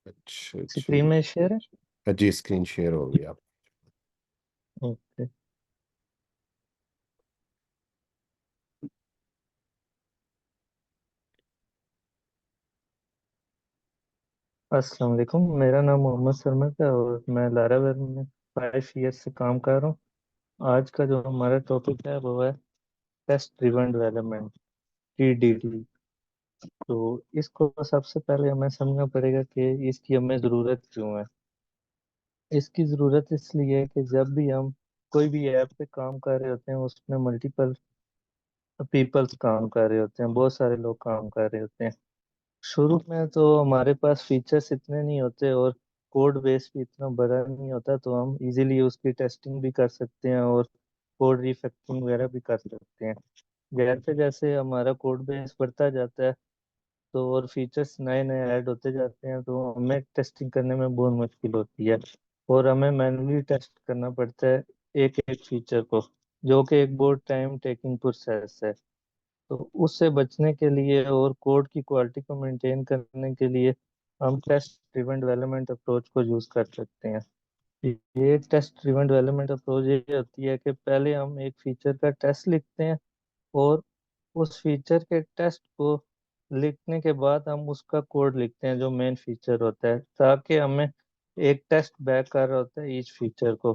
अच्छा अच्छा। स्क्रीन में शेयर है। जी स्क्रीन शेयर हो गई आप। ओके। अस्सलाम वालेकुम, मेरा नाम मोहम्मद सरमद है और मैं लारावेल में 5 ईयर से काम कर रहा हूँ। आज का जो हमारा टॉपिक है वो है टेस्ट ड्रिवन डेवलपमेंट, TDD। तो इसको सबसे पहले हमें समझना पड़ेगा कि इसकी हमें ज़रूरत क्यों है। इसकी ज़रूरत इसलिए है कि जब भी हम कोई भी ऐप पे काम कर रहे होते हैं उसमें मल्टीपल पीपल्स काम कर रहे होते हैं, बहुत सारे लोग काम कर रहे होते हैं। शुरू में तो हमारे पास फीचर्स इतने नहीं होते और कोड बेस भी इतना बड़ा नहीं होता, तो हम इजीली उसकी टेस्टिंग भी कर सकते हैं और कोड रिफैक्टरिंग वगैरह भी कर सकते हैं। जैसे जैसे हमारा कोड बेस बढ़ता जाता है तो और फीचर्स नए नए ऐड होते जाते हैं तो हमें टेस्टिंग करने में बहुत मुश्किल होती है और हमें मैनुअली टेस्ट करना पड़ता है एक एक फीचर को, जो कि एक बहुत टाइम टेकिंग प्रोसेस है। तो उससे बचने के लिए और कोड की क्वालिटी को मेंटेन करने के लिए हम टेस्ट ड्रिवन डेवलपमेंट अप्रोच को यूज कर सकते हैं। ये टेस्ट ड्रिवन डेवलपमेंट अप्रोच ये होती है कि पहले हम एक फीचर का टेस्ट लिखते हैं और उस फीचर के टेस्ट को लिखने के बाद हम उसका कोड लिखते हैं जो मेन फीचर होता है, ताकि हमें एक टेस्ट बैक कर रहा होता है ईच फीचर को।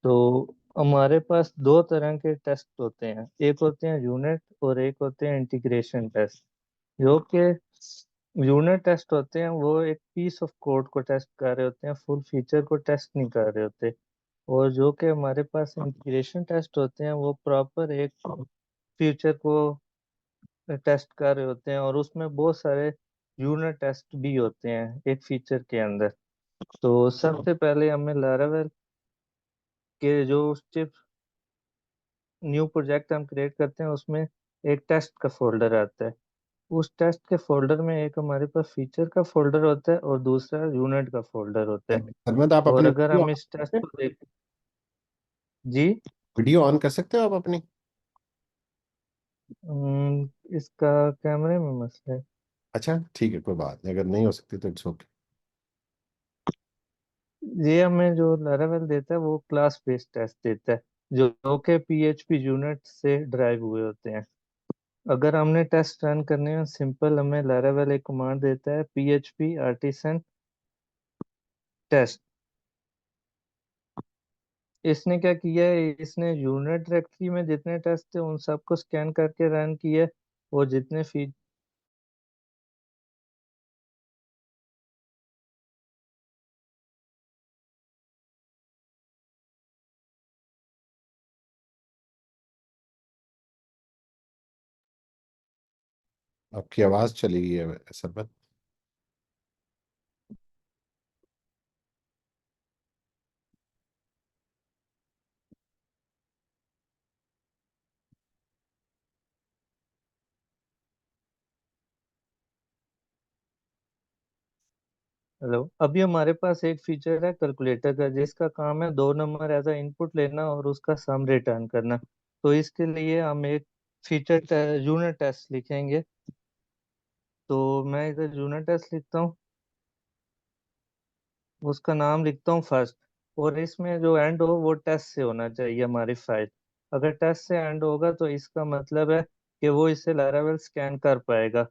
तो हमारे पास दो तरह के टेस्ट होते हैं, एक होते हैं यूनिट और एक होते हैं इंटीग्रेशन टेस्ट। जो कि यूनिट टेस्ट होते हैं वो एक पीस ऑफ कोड को टेस्ट कर रहे होते हैं, फुल फीचर को टेस्ट नहीं कर रहे होते। और जो कि हमारे पास इंटीग्रेशन टेस्ट होते हैं वो प्रॉपर एक फीचर को टेस्ट कर रहे होते हैं और उसमें बहुत सारे यूनिट टेस्ट भी होते हैं एक फीचर के अंदर। तो सबसे पहले हमें लारावेल के जो चिप न्यू प्रोजेक्ट हम क्रिएट करते हैं उसमें एक टेस्ट का फोल्डर आता है। उस टेस्ट के फोल्डर में एक हमारे पास फीचर का फोल्डर होता है और दूसरा यूनिट का फोल्डर होता है। सरमद आप और अपनी अगर हम इस टेस्ट को देख। जी। वीडियो ऑन कर सकते हो आप अपनी। इसका कैमरे में मसला है। अच्छा ठीक है, कोई बात नहीं, अगर नहीं हो सकती तो इट्स ओके। ये हमें जो लारावेल देता है वो क्लास बेस्ड टेस्ट देता है, जो कि PHP यूनिट से ड्राइव हुए होते हैं। अगर हमने टेस्ट रन करने हैं सिंपल, हमें लारावेल एक कमांड देता है PHP आर्टिसन टेस्ट। इसने क्या किया है, इसने यूनिट डायरेक्टरी में जितने टेस्ट थे उन सबको स्कैन करके रन किया और जितने फीड आपकी आवाज़ चली गई है सरमद। हेलो, अभी हमारे पास एक फीचर है कैलकुलेटर का जिसका काम है 2 नंबर एज अ इनपुट लेना और उसका सम रिटर्न करना। तो इसके लिए हम एक फीचर यूनिट टेस्ट लिखेंगे। तो मैं इधर यूनिट टेस्ट लिखता हूँ, उसका नाम लिखता हूँ फर्स्ट। और इसमें जो एंड हो वो टेस्ट से होना चाहिए हमारी फाइल। अगर टेस्ट से एंड होगा तो इसका मतलब है कि वो इसे लारावेल स्कैन कर पाएगा।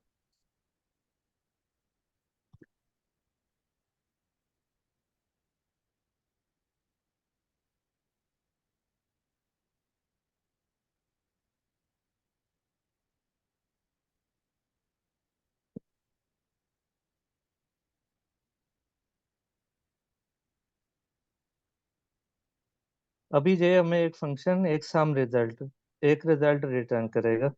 अभी ये हमें एक फंक्शन एक सम रिजल्ट, एक रिजल्ट रिटर्न करेगा।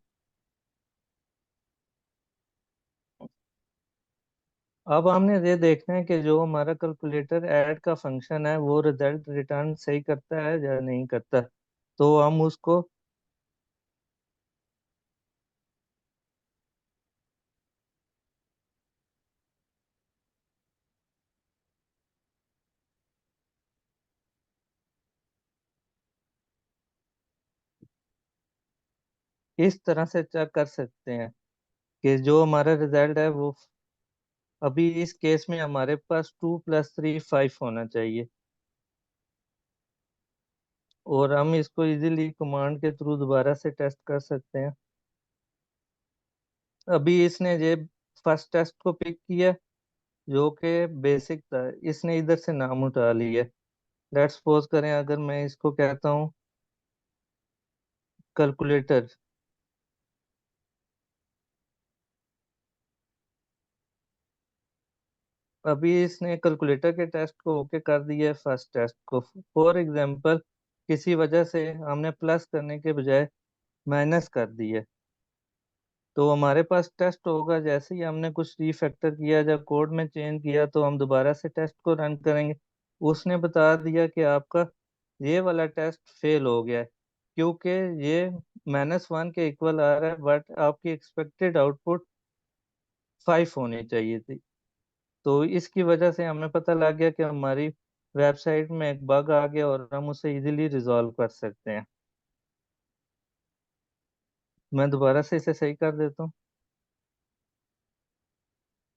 अब हमने ये देखना है कि जो हमारा कैलकुलेटर ऐड का फंक्शन है वो रिजल्ट रिटर्न सही करता है या नहीं करता। तो हम उसको इस तरह से चेक कर सकते हैं। कि जो हमारा रिजल्ट है वो अभी इस केस में हमारे पास 2 + 3 5 होना चाहिए। और हम इसको इजीली कमांड के थ्रू दोबारा से टेस्ट कर सकते हैं। अभी इसने ये फर्स्ट टेस्ट को पिक किया जो कि बेसिक था, इसने इधर से नाम उठा लिया। लेट्स सपोज करें अगर मैं इसको कहता हूँ कैलकुलेटर। अभी इसने कैलकुलेटर के टेस्ट को ओके कर दिया है, फर्स्ट टेस्ट को। फॉर एग्जांपल किसी वजह से हमने प्लस करने के बजाय माइनस कर दिया, तो हमारे पास टेस्ट होगा। जैसे ही हमने कुछ रीफैक्टर किया, जब कोड में चेंज किया, तो हम दोबारा से टेस्ट को रन करेंगे। उसने बता दिया कि आपका ये वाला टेस्ट फेल हो गया है, क्योंकि ये -1 के इक्वल आ रहा है, बट आपकी एक्सपेक्टेड आउटपुट 5 होनी चाहिए थी। तो इसकी वजह से हमें पता लग गया कि हमारी वेबसाइट में एक बग आ गया और हम उसे इजीली रिजॉल्व कर सकते हैं। मैं दोबारा से इसे सही कर देता हूँ।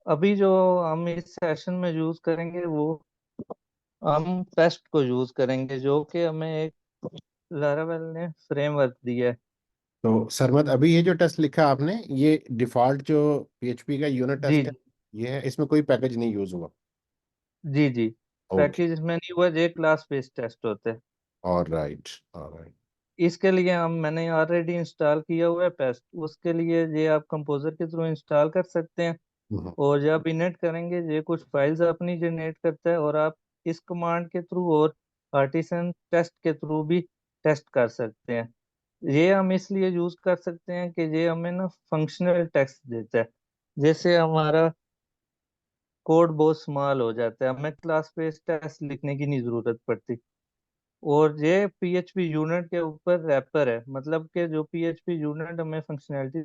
अभी जो हम इस सेशन में यूज करेंगे वो हम पेस्ट को यूज करेंगे, जो कि हमें एक लारावेल ने फ्रेमवर्क दिया है। तो सरमत, अभी ये जो टेस्ट लिखा आपने, ये डिफॉल्ट जो पीएचपी का यूनिट जी टेस्ट है, ये है, इसमें कोई पैकेज नहीं यूज हुआ? जी जी। ओके। पैकेज इसमें नहीं हुआ, ये क्लास बेस्ड टेस्ट होते हैं। Alright, alright. इसके लिए मैंने ऑलरेडी इंस्टॉल किया हुआ है पेस्ट। उसके लिए ये आप कंपोजर के थ्रू इंस्टॉल कर सकते हैं। हम्म। और जब इनेट करेंगे ये कुछ फाइल्स अपनी जनरेट करता है, और आप इस कमांड के थ्रू और आर्टिसन टेस्ट के थ्रू भी टेस्ट कर सकते हैं। ये हम इसलिए यूज कर सकते हैं कि ये हमें ना फंक्शनल टेक्स्ट देता है। जैसे हमारा कोड बहुत स्मॉल हो जाता है, हमें क्लास बेस्ड टेस्ट लिखने की नहीं जरूरत पड़ती। और ये पीएचपी यूनिट के ऊपर रैपर है, मतलब कि जो पीएचपी यूनिट हमें फंक्शनैलिटी।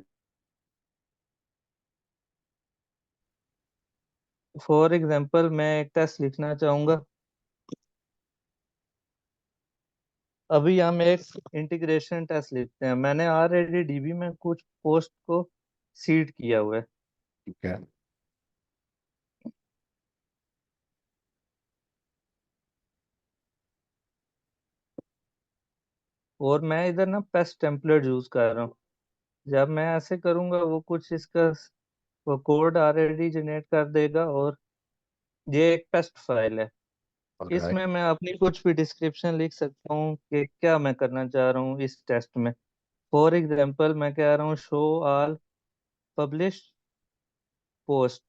फॉर एग्जांपल मैं एक टेस्ट लिखना चाहूंगा। अभी हम एक इंटीग्रेशन टेस्ट लिखते हैं। मैंने ऑलरेडी डीबी में कुछ पोस्ट को सीड किया हुआ है। ठीक है। और मैं इधर ना पेस्ट टेम्पलेट यूज कर रहा हूँ। जब मैं ऐसे करूंगा वो कुछ इसका वो कोड ऑलरेडी जनरेट कर देगा। और ये एक पेस्ट फाइल है। ऑलराइट। इसमें मैं अपनी कुछ भी डिस्क्रिप्शन लिख सकता हूँ कि क्या मैं करना चाह रहा हूँ इस टेस्ट में। फॉर एग्जांपल मैं कह रहा हूँ शो ऑल पब्लिश पोस्ट।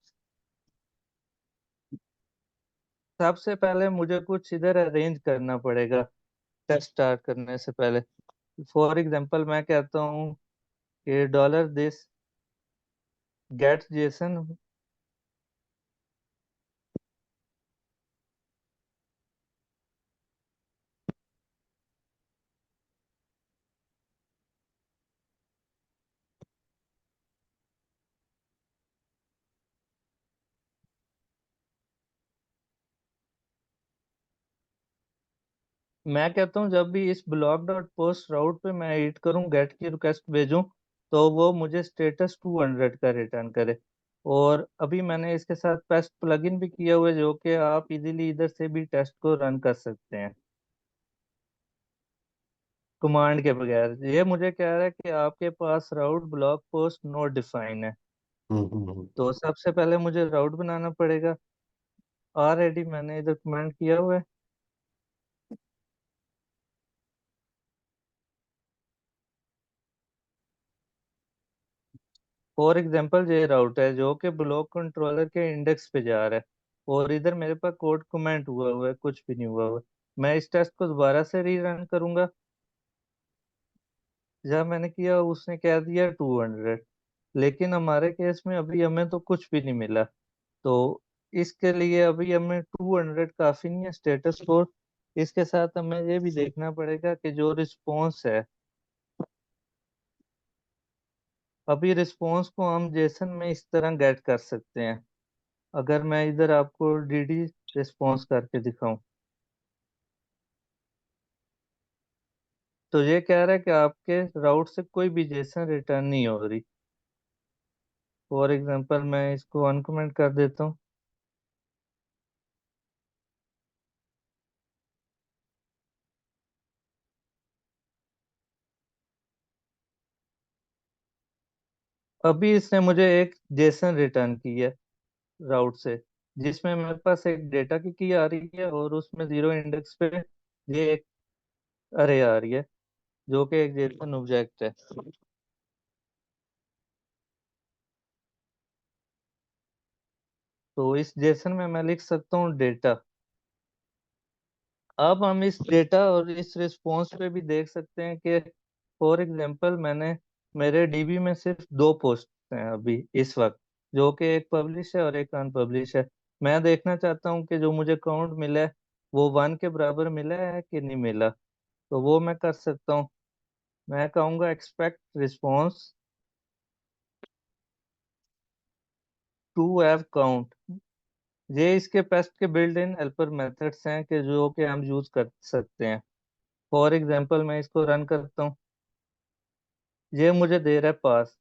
सबसे पहले मुझे कुछ इधर अरेंज करना पड़ेगा टेस्ट स्टार्ट करने से पहले। फॉर एग्जांपल मैं कहता हूँ कि $this गेट जेसन। मैं कहता हूँ जब भी इस ब्लॉक डॉट पोस्ट राउट पे मैं एडिट करूँ, गेट की रिक्वेस्ट भेजूँ, तो वो मुझे स्टेटस 200 का रिटर्न करे। और अभी मैंने इसके साथ पेस्ट प्लगइन भी किया हुआ है, जो कि आप इजीली इधर से भी टेस्ट को रन कर सकते हैं कमांड के बगैर। ये मुझे कह रहा है कि आपके पास राउट ब्लॉक पोस्ट नोट डिफाइन है। तो सबसे पहले मुझे राउट बनाना पड़ेगा। ऑलरेडी मैंने इधर कमेंट किया हुआ है। फॉर एग्जांपल ये राउट है जो कि ब्लॉक कंट्रोलर के इंडेक्स पे जा रहा है। और इधर मेरे पास कोड कमेंट हुआ हुआ है, कुछ भी नहीं हुआ हुआ है। मैं इस टेस्ट को दोबारा से रीरन करूंगा। जब मैंने किया उसने कह दिया 200। लेकिन हमारे केस में अभी हमें तो कुछ भी नहीं मिला। तो इसके लिए अभी हमें 200 काफी नहीं है स्टेटस कोड। इसके साथ हमें ये भी देखना पड़ेगा कि जो रिस्पॉन्स है, अभी रिस्पॉन्स को हम जेसन में इस तरह गेट कर सकते हैं। अगर मैं इधर आपको डीडी रिस्पॉन्स करके दिखाऊं, तो ये कह रहा है कि आपके राउट से कोई भी जेसन रिटर्न नहीं हो रही। फॉर एग्जांपल मैं इसको अनकमेंट कर देता हूँ। अभी इसने मुझे एक जेसन रिटर्न की है राउट से, जिसमें मेरे पास एक डेटा की आ रही है और उसमें जीरो इंडेक्स पे ये एक अरे आ रही है, जो कि एक जेसन ऑब्जेक्ट है। तो इस जेसन में मैं लिख सकता हूँ डेटा। अब हम इस डेटा और इस रिस्पॉन्स पे भी देख सकते हैं कि फॉर एग्जांपल मैंने मेरे डीबी में सिर्फ दो पोस्ट हैं अभी इस वक्त, जो कि एक पब्लिश है और एक अनपब्लिश है। मैं देखना चाहता हूँ कि जो मुझे काउंट मिला है वो 1 के बराबर मिला है कि नहीं मिला। तो वो मैं कर सकता हूँ। मैं कहूँगा expect response to have count. ये इसके पेस्ट के बिल्ड इन हेल्पर मेथड्स हैं कि जो कि हम यूज कर सकते हैं। फॉर एग्जांपल मैं इसको रन करता हूँ, ये मुझे दे रहा है पास।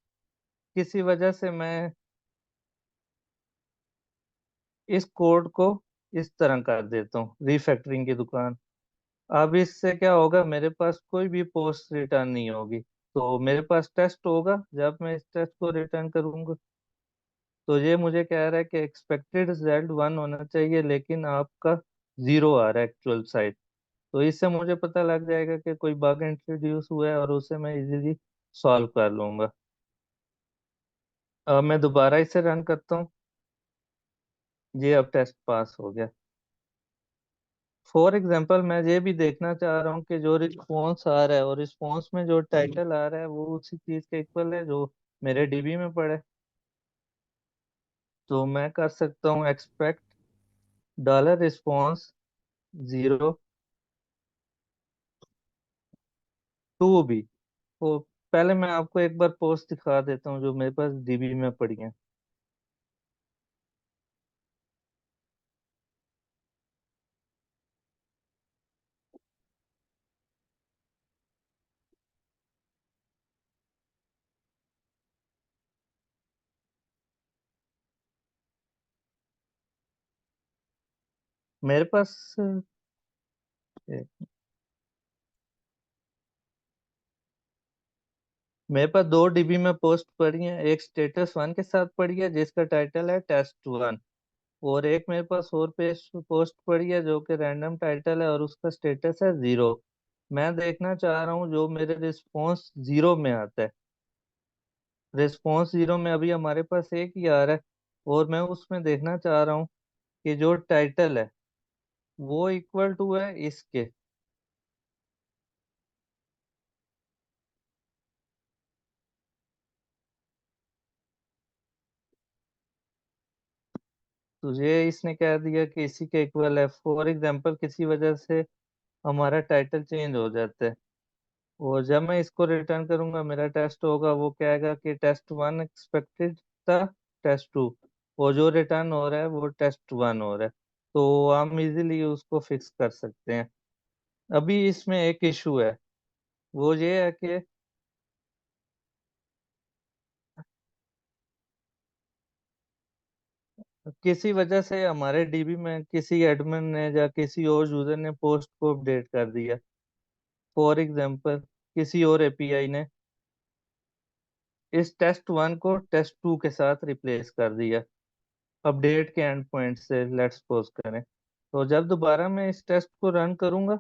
किसी वजह से मैं इस कोड को इस तरह कर देता हूँ, रीफैक्टरिंग की दुकान। अब इससे क्या होगा, मेरे पास कोई भी पोस्ट रिटर्न नहीं होगी। तो मेरे पास टेस्ट होगा, जब मैं इस टेस्ट को रिटर्न करूंगा तो ये मुझे कह रहा है कि एक्सपेक्टेड रिजल्ट 1 होना चाहिए, लेकिन आपका 0 आ रहा है एक्चुअल साइड। तो इससे मुझे पता लग जाएगा कि कोई बग इंट्रोड्यूस हुआ है और उसे मैं इजीली सॉल्व कर लूंगा। अब मैं दोबारा इसे रन करता हूँ। ये अब टेस्ट पास हो गया। फॉर एग्जाम्पल मैं ये भी देखना चाह रहा हूँ कि जो रिस्पॉन्स आ रहा है और रिस्पॉन्स में जो टाइटल आ रहा है वो उसी चीज के इक्वल है जो मेरे डीबी में पड़ा है। तो मैं कर सकता हूँ expect dollar response 0 to be. तो पहले मैं आपको एक बार पोस्ट दिखा देता हूँ जो मेरे पास डीबी में पड़ी है। मेरे पास मेरे पास दो डीबी में पोस्ट पड़ी है, एक स्टेटस 1 के साथ पड़ी है जिसका टाइटल है टेस्ट 1, और एक मेरे पास और पेज पोस्ट पड़ी है जो कि रैंडम टाइटल है और उसका स्टेटस है 0। मैं देखना चाह रहा हूँ जो मेरे रिस्पॉन्स 0 में आता है। रिस्पॉन्स 0 में अभी हमारे पास एक ही आ रहा है, और मैं उसमें देखना चाह रहा हूँ कि जो टाइटल है वो इक्वल टू है इसके। तो ये इसने कह दिया कि इसी के इक्वल है। फॉर एग्जाम्पल किसी वजह से हमारा टाइटल चेंज हो जाता है और जब मैं इसको रिटर्न करूंगा मेरा टेस्ट होगा, वो कहेगा कि टेस्ट 1 एक्सपेक्टेड था, टेस्ट 2, और जो रिटर्न हो रहा है वो टेस्ट 1 हो रहा है। तो हम इजीली उसको फिक्स कर सकते हैं। अभी इसमें एक इशू है, वो ये है कि किसी वजह से हमारे डीबी में किसी एडमिन ने या किसी और यूजर ने पोस्ट को अपडेट कर दिया। फॉर एग्जांपल किसी और एपीआई ने इस टेस्ट 1 को टेस्ट 2 के साथ रिप्लेस कर दिया अपडेट के एंड पॉइंट से, लेट्स सपोज करें। तो जब दोबारा मैं इस टेस्ट को रन करूंगा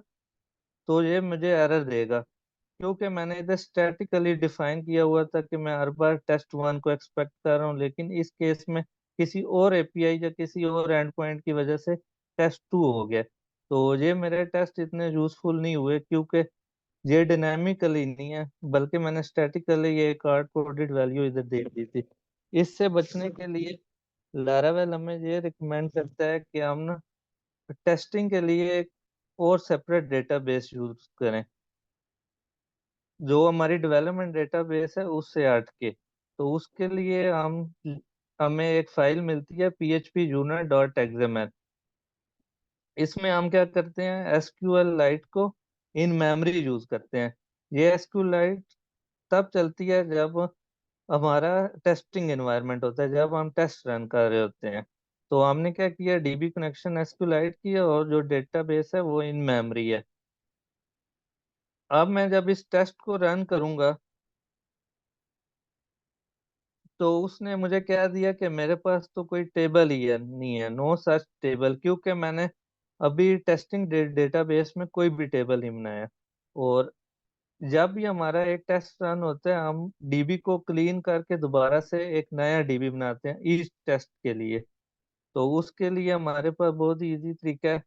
तो ये मुझे एरर देगा, क्योंकि मैंने इधर स्टैटिकली डिफाइन किया हुआ था कि मैं हर बार टेस्ट 1 को एक्सपेक्ट कर रहा हूँ, लेकिन इस केस में किसी और एपीआई या किसी और एंड पॉइंट की वजह से टेस्ट 2 हो गया। तो ये मेरे टेस्ट इतने यूजफुल नहीं हुए, क्योंकि ये डायनामिकली नहीं है बल्कि मैंने स्टैटिकली ये एक हार्ड कोडेड वैल्यू इधर दे दी थी। इससे बचने के लिए लारावेल हमें ये रिकमेंड करता है कि हम ना टेस्टिंग के लिए एक और सेपरेट डेटाबेस यूज करें, जो हमारी डेवलपमेंट डेटाबेस है उससे हट के। तो उसके लिए हमें एक फाइल मिलती है php-uner.xml। इसमें हम क्या करते हैं, एसक्यूएल लाइट को इन मेमोरी यूज करते हैं। ये एसक्यूएल लाइट तब चलती है जब हमारा टेस्टिंग एनवायरनमेंट होता है जब हम टेस्ट रन कर रहे होते हैं। तो हमने क्या किया, डीबी कनेक्शन एसक्यूलाइट किया और जो डेटाबेस है वो इन मेमोरी है। अब मैं जब इस टेस्ट को रन करूंगा तो उसने मुझे क्या दिया कि मेरे पास तो कोई टेबल ही है नहीं है, नो सच टेबल, क्योंकि मैंने अभी टेस्टिंग डेटाबेस में कोई भी टेबल नहीं बनाया। और जब भी हमारा एक टेस्ट रन होता है हम डीबी को क्लीन करके दोबारा से एक नया डीबी बनाते हैं इस टेस्ट के लिए। तो उसके लिए हमारे पास बहुत ही इजी तरीका है।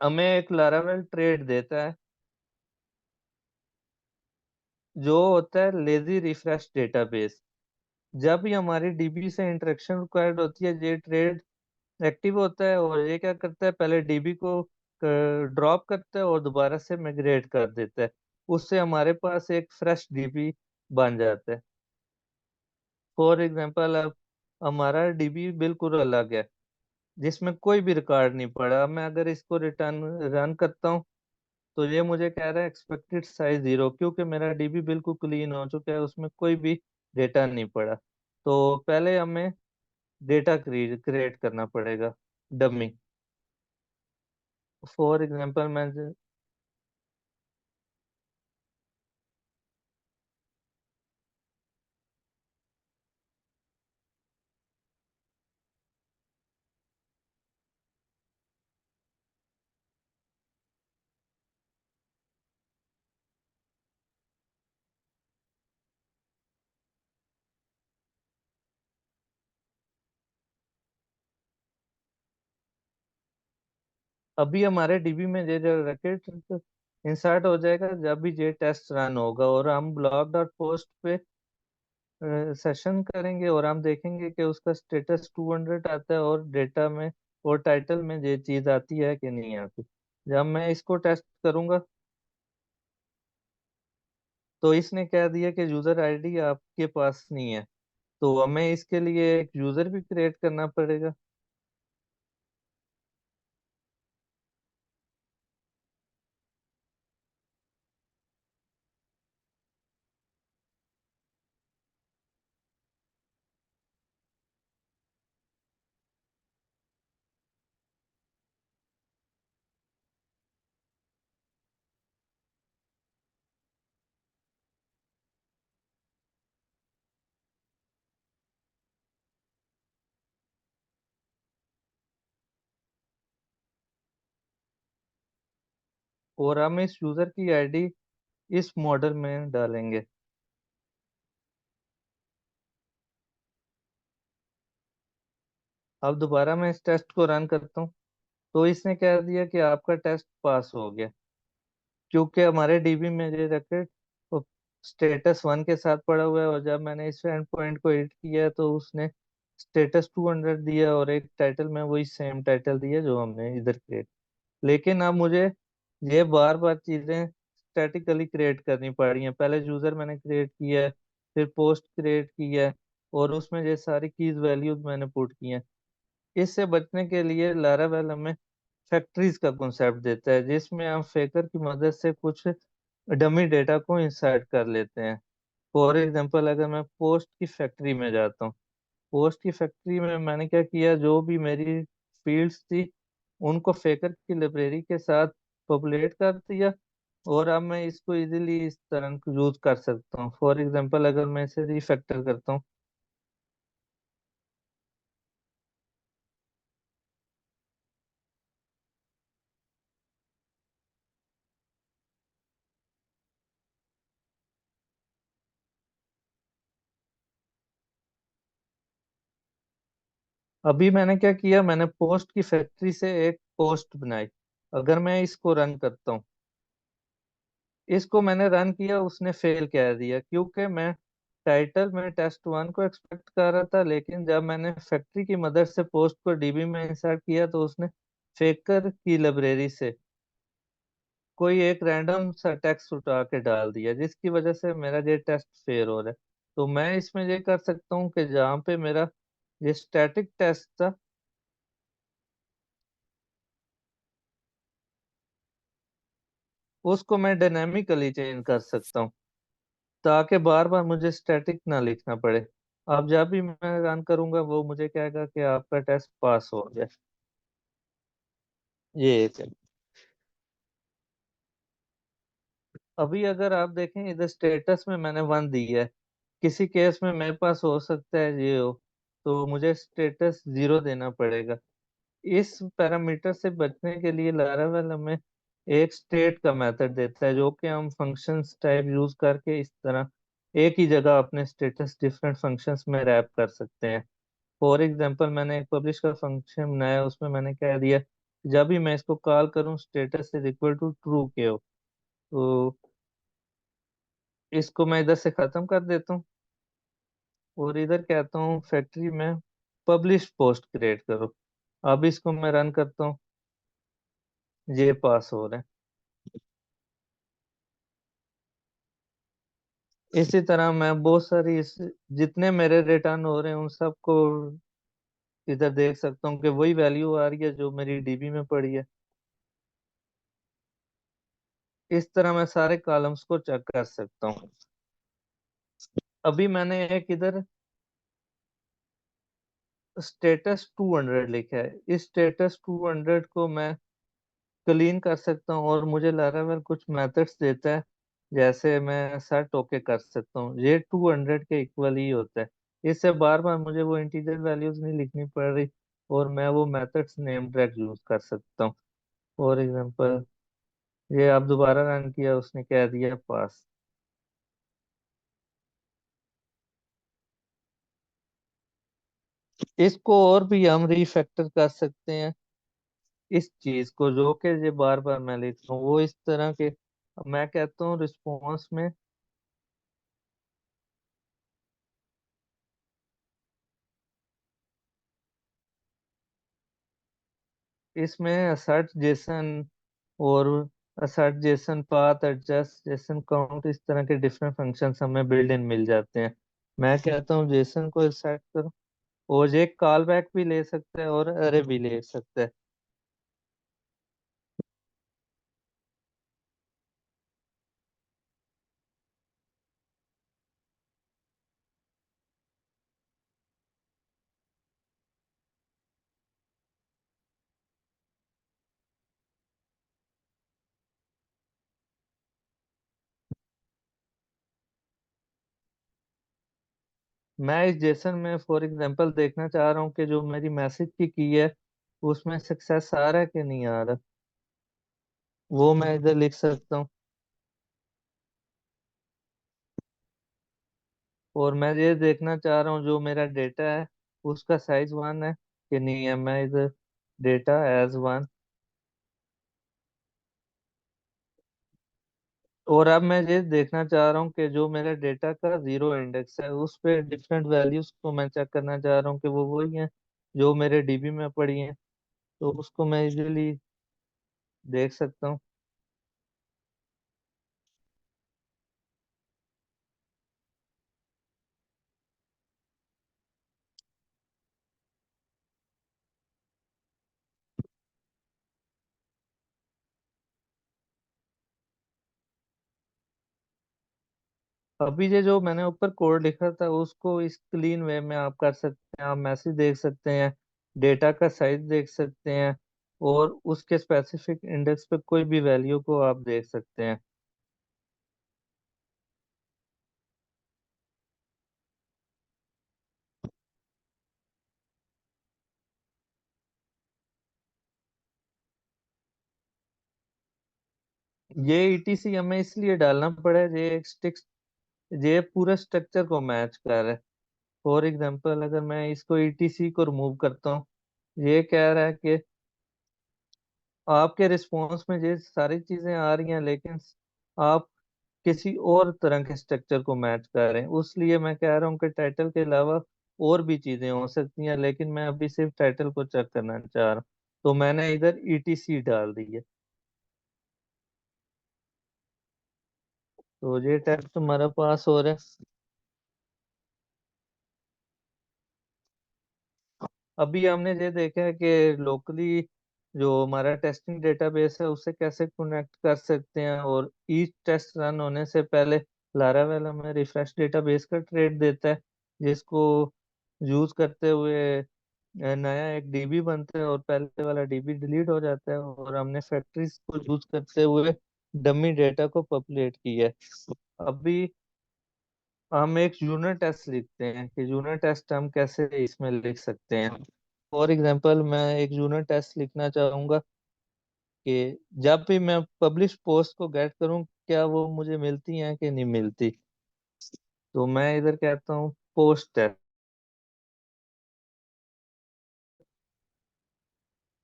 हमें एक लारावेल ट्रेड देता है जो होता है लेजी रिफ्रेश डेटाबेस। जब भी हमारी डीबी से इंटरेक्शन रिक्वायर्ड होती है ये ट्रेड एक्टिव होता है और ये क्या करता है, पहले डीबी को ड्रॉप करता है और दोबारा से मिग्रेट कर देता है। उससे हमारे पास एक फ्रेश डीबी बन जाता है। फॉर एग्जांपल अब हमारा डीबी बिल्कुल अलग है जिसमें कोई भी रिकॉर्ड नहीं पड़ा। अब मैं अगर इसको रिटर्न रन करता हूँ तो ये मुझे कह रहा है एक्सपेक्टेड साइज 0, क्योंकि मेरा डीबी बिल्कुल क्लीन हो चुका है, उसमें कोई भी डेटा नहीं पड़ा। तो पहले हमें डेटा क्रिएट करना पड़ेगा, डमी। फॉर एग्जांपल मैं अभी हमारे डीबी में ये जो रैकेट इंसर्ट हो जाएगा जब भी ये टेस्ट रन होगा, और हम ब्लॉग डॉट पोस्ट पे सेशन करेंगे और हम देखेंगे कि उसका स्टेटस 200 आता है और डेटा में और टाइटल में ये चीज आती है कि नहीं आती। जब मैं इसको टेस्ट करूंगा तो इसने कह दिया कि यूजर आईडी आपके पास नहीं है। तो हमें इसके लिए एक यूजर भी क्रिएट करना पड़ेगा। और हम इस यूजर की आईडी इस मॉडल में डालेंगे। अब दोबारा मैं इस टेस्ट को रन करता हूँ तो इसने कह दिया कि आपका टेस्ट पास हो गया, क्योंकि हमारे डीबी में ये रैकेट स्टेटस 1 के साथ पड़ा हुआ है। और जब मैंने इस एंड पॉइंट को एडिट किया तो उसने स्टेटस 200 दिया और एक टाइटल में वही सेम टाइटल दिया जो हमने इधर क्रिएट। लेकिन अब मुझे ये बार बार चीजें स्टैटिकली क्रिएट करनी पड़ रही हैं। पहले यूजर मैंने क्रिएट किया है, फिर पोस्ट क्रिएट किया है, और उसमें ये सारी कीज वैल्यूज मैंने पुट की हैं। इससे बचने के लिए लारावेल हमें फैक्ट्रीज का कॉन्सेप्ट देता है जिसमें हम फेकर की मदद से कुछ डमी डेटा को इंसर्ट कर लेते हैं। फॉर एग्जांपल अगर मैं पोस्ट की फैक्ट्री में जाता हूँ, पोस्ट की फैक्ट्री में मैंने क्या किया, जो भी मेरी फील्ड्स थी उनको फेकर की लाइब्रेरी के साथ पॉपुलेट कर दिया। और अब मैं इसको इजीली इस तरह यूज कर सकता हूँ। फॉर एग्जांपल अगर मैं इसे रिफैक्टर करता हूँ, अभी मैंने क्या किया, मैंने पोस्ट की फैक्ट्री से एक पोस्ट बनाई। अगर मैं इसको रन करता हूँ, इसको मैंने रन किया, उसने फेल कह दिया, क्योंकि मैं टाइटल में टेस्ट 1 को एक्सपेक्ट कर रहा था, लेकिन जब मैंने फैक्ट्री की मदद से पोस्ट को डीबी में इंसर्ट किया तो उसने फेकर की लाइब्रेरी से कोई एक रैंडम सा टेक्स्ट उठा के डाल दिया, जिसकी वजह से मेरा ये टेस्ट फेल हो रहा है। तो मैं इसमें ये कर सकता हूँ कि जहाँ पे मेरा ये स्टैटिक टेस्ट था उसको मैं डायनेमिकली चेंज कर सकता हूँ। ताकि बार बार मुझे स्टैटिक ना लिखना पड़े। अब जब भी मैं रन करूंगा वो मुझे कहेगा कि आपका टेस्ट पास हो गया। ये एक है। अभी अगर आप देखें इधर स्टेटस में मैंने 1 दी है। किसी केस में मेरे पास हो सकता है ये हो, तो मुझे स्टेटस 0 देना पड़ेगा। इस पैरामीटर से बचने के लिए लारावेल हमें एक स्टेट का मेथड देता है, जो कि हम फंक्शंस टाइप यूज करके इस तरह एक ही जगह अपने स्टेटस डिफरेंट फंक्शंस में रैप कर सकते हैं। फॉर एग्जांपल मैंने एक पब्लिश का फंक्शन बनाया, उसमें मैंने कह दिया कि जब भी मैं इसको कॉल करूं status is equal to true के हो। तो इसको मैं इधर से खत्म कर देता हूँ और इधर कहता हूँ फैक्ट्री में पब्लिश पोस्ट क्रिएट करो। अब इसको मैं रन करता हूँ, ये पास हो रहा है। इसी तरह मैं बहुत सारी जितने मेरे रिटर्न हो रहे हैं उन सबको इधर देख सकता हूँ कि वही वैल्यू आ रही है जो मेरी डीबी में पड़ी है। इस तरह मैं सारे कॉलम्स को चेक कर सकता हूँ। अभी मैंने एक इधर स्टेटस 200 लिखा है। इस स्टेटस 200 को मैं क्लीन कर सकता हूँ और मुझे लारावेल कुछ मेथड्स देता है, जैसे मैं सेट ओके कर सकता हूँ। ये 200 के इक्वल ही होता है। इससे बार बार मुझे वो इंटीजर वैल्यूज नहीं लिखनी पड़ रही और मैं वो मेथड्स नेम डायरेक्ट यूज कर सकता हूँ। फॉर एग्जांपल ये आप दोबारा रन किया, उसने कह दिया पास। इसको और भी हम रीफैक्टर कर सकते हैं, इस चीज को जो कि ये बार बार मैं लिखता हूँ वो इस तरह के। मैं कहता हूँ रिस्पॉन्स में इसमें असर्ट जेसन और assert Jason path adjust Jason count इस तरह के डिफरेंट फंक्शंस हमें बिल्ड इन मिल जाते हैं। मैं कहता हूँ जेसन को सेट करो और ये कॉल बैक भी ले सकता है और अरे भी ले सकता है। मैं इस जेसन में फॉर एग्जांपल देखना चाह रहा हूँ कि जो मेरी मैसेज की है उसमें सक्सेस आ रहा है कि नहीं आ रहा। वो मैं इधर लिख सकता हूँ। और मैं ये देखना चाह रहा हूँ जो मेरा डेटा है उसका साइज 1 है कि नहीं है। मैं इधर डेटा एज 1। और अब मैं ये देखना चाह रहा हूँ कि जो मेरा डेटा का 0 इंडेक्स है उस पे डिफरेंट वैल्यूज को मैं चेक करना चाह रहा हूँ कि वो वही हैं जो मेरे डीबी में पड़ी हैं। तो उसको मैं इजीली देख सकता हूँ। अभी ये जो मैंने ऊपर कोड लिखा था उसको इस क्लीन वे में आप कर सकते हैं। आप मैसेज देख सकते हैं, डेटा का साइज देख सकते हैं और उसके स्पेसिफिक इंडेक्स पे कोई भी वैल्यू को आप देख सकते हैं। ये ईटीसी हमें इसलिए डालना पड़ा है, ये एक स्टिक, ये पूरा स्ट्रक्चर को मैच कर रहा है। फॉर एग्जांपल अगर मैं इसको ईटीसी को रिमूव करता हूँ, ये कह रहा है कि आपके रिस्पॉन्स में ये सारी चीजें आ रही हैं लेकिन आप किसी और तरह के स्ट्रक्चर को मैच कर रहे हैं। उसलिए मैं कह रहा हूँ कि टाइटल के अलावा और भी चीजें हो सकती हैं, लेकिन मैं अभी सिर्फ टाइटल को चेक करना चाह रहा हूँ। तो मैंने इधर ईटीसी डाल दी है। तो ये टेस्ट हमारा पास हो रहा है। अभी हमने ये देखा है कि लोकली जो हमारा टेस्टिंग डेटाबेस है उससे कैसे कनेक्ट कर सकते हैं और ईच टेस्ट रन होने से पहले लारावेल हमें रिफ्रेश डेटाबेस का ट्रेड देता है, जिसको यूज करते हुए नया एक डीबी बनता है और पहले वाला डीबी डिलीट हो जाता है, और हमने फैक्ट्रीज को यूज करते हुए डमी डेटा को पॉपुलेट किया है। अभी हम एक यूनिट टेस्ट लिखते हैं कि यूनिट टेस्ट हम कैसे इसमें लिख सकते हैं। फॉर एग्जांपल, मैं एक यूनिट टेस्ट लिखना चाहूंगा कि जब भी मैं पब्लिश पोस्ट को गेट करूं, क्या वो मुझे मिलती हैं कि नहीं मिलती। तो मैं इधर कहता हूँ पोस्ट टेस्ट।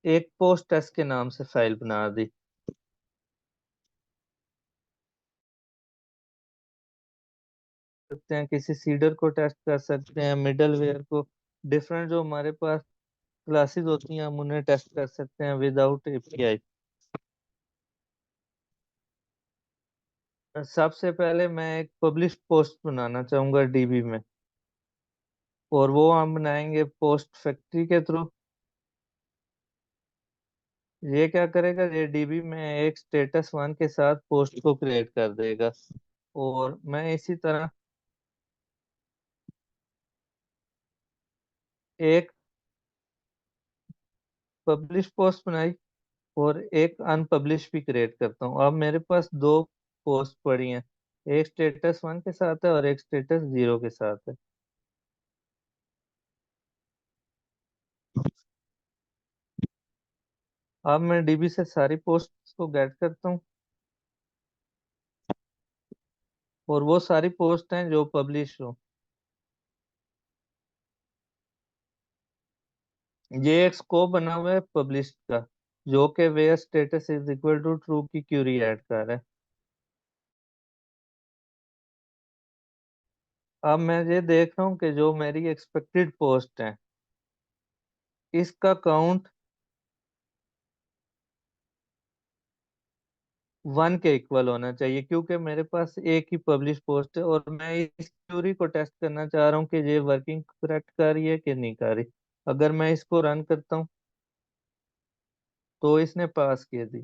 एक पोस्ट टेस्ट के नाम से फाइल बना दी। सकते हैं किसी सीडर को टेस्ट कर सकते हैं, मिडलवेयर को, डिफरेंट जो हमारे पास क्लासेस होती हैं हम उन्हें टेस्ट कर सकते हैं विदाउट एपीआई। सबसे पहले मैं एक पब्लिश पोस्ट बनाना चाहूंगा डीबी में, और वो हम बनाएंगे पोस्ट फैक्ट्री के थ्रू। ये क्या करेगा, ये डीबी में एक स्टेटस वन के साथ पोस्ट को क्रिएट कर देगा। और मैं इसी तरह एक पब्लिश पोस्ट बनाई और एक अनपब्लिश भी क्रिएट करता हूँ। अब मेरे पास दो पोस्ट पड़ी हैं, एक स्टेटस वन के साथ है और एक स्टेटस जीरो के साथ है। अब मैं डीबी से सारी पोस्ट को गेट करता हूँ, और वो सारी पोस्ट हैं जो पब्लिश हो। ये एक स्कोप बना हुआ है पब्लिश का, जो कि where status is equal to true की क्यूरी ऐड कर रहा है। अब मैं ये देख रहा हूँ कि जो मेरी एक्सपेक्टेड पोस्ट है, इसका काउंट वन के इक्वल होना चाहिए, क्योंकि मेरे पास एक ही पब्लिश पोस्ट है और मैं इस क्यूरी को टेस्ट करना चाह रहा हूँ कि ये वर्किंग करेक्ट कर रही है कि नहीं कर रही। अगर मैं इसको रन करता हूँ तो इसने पास किया दी।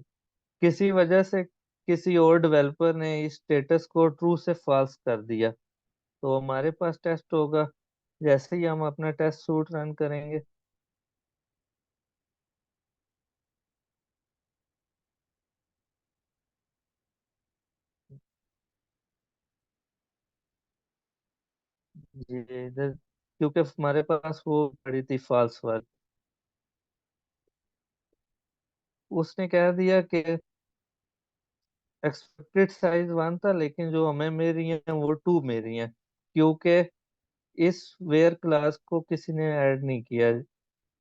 किसी वजह से किसी और डेवलपर ने इस स्टेटस को ट्रू से फॉल्स कर दिया, तो हमारे पास टेस्ट होगा। जैसे ही हम अपना टेस्ट सूट रन करेंगे, ये इधर, क्योंकि हमारे पास वो पड़ी थी फॉल्स वाली, उसने कह दिया कि एक्सपेक्टेड साइज वन था, लेकिन जो हमें मिल रही है वो टू मिल रही है, क्योंकि इस वेयर क्लास को किसी ने ऐड नहीं किया।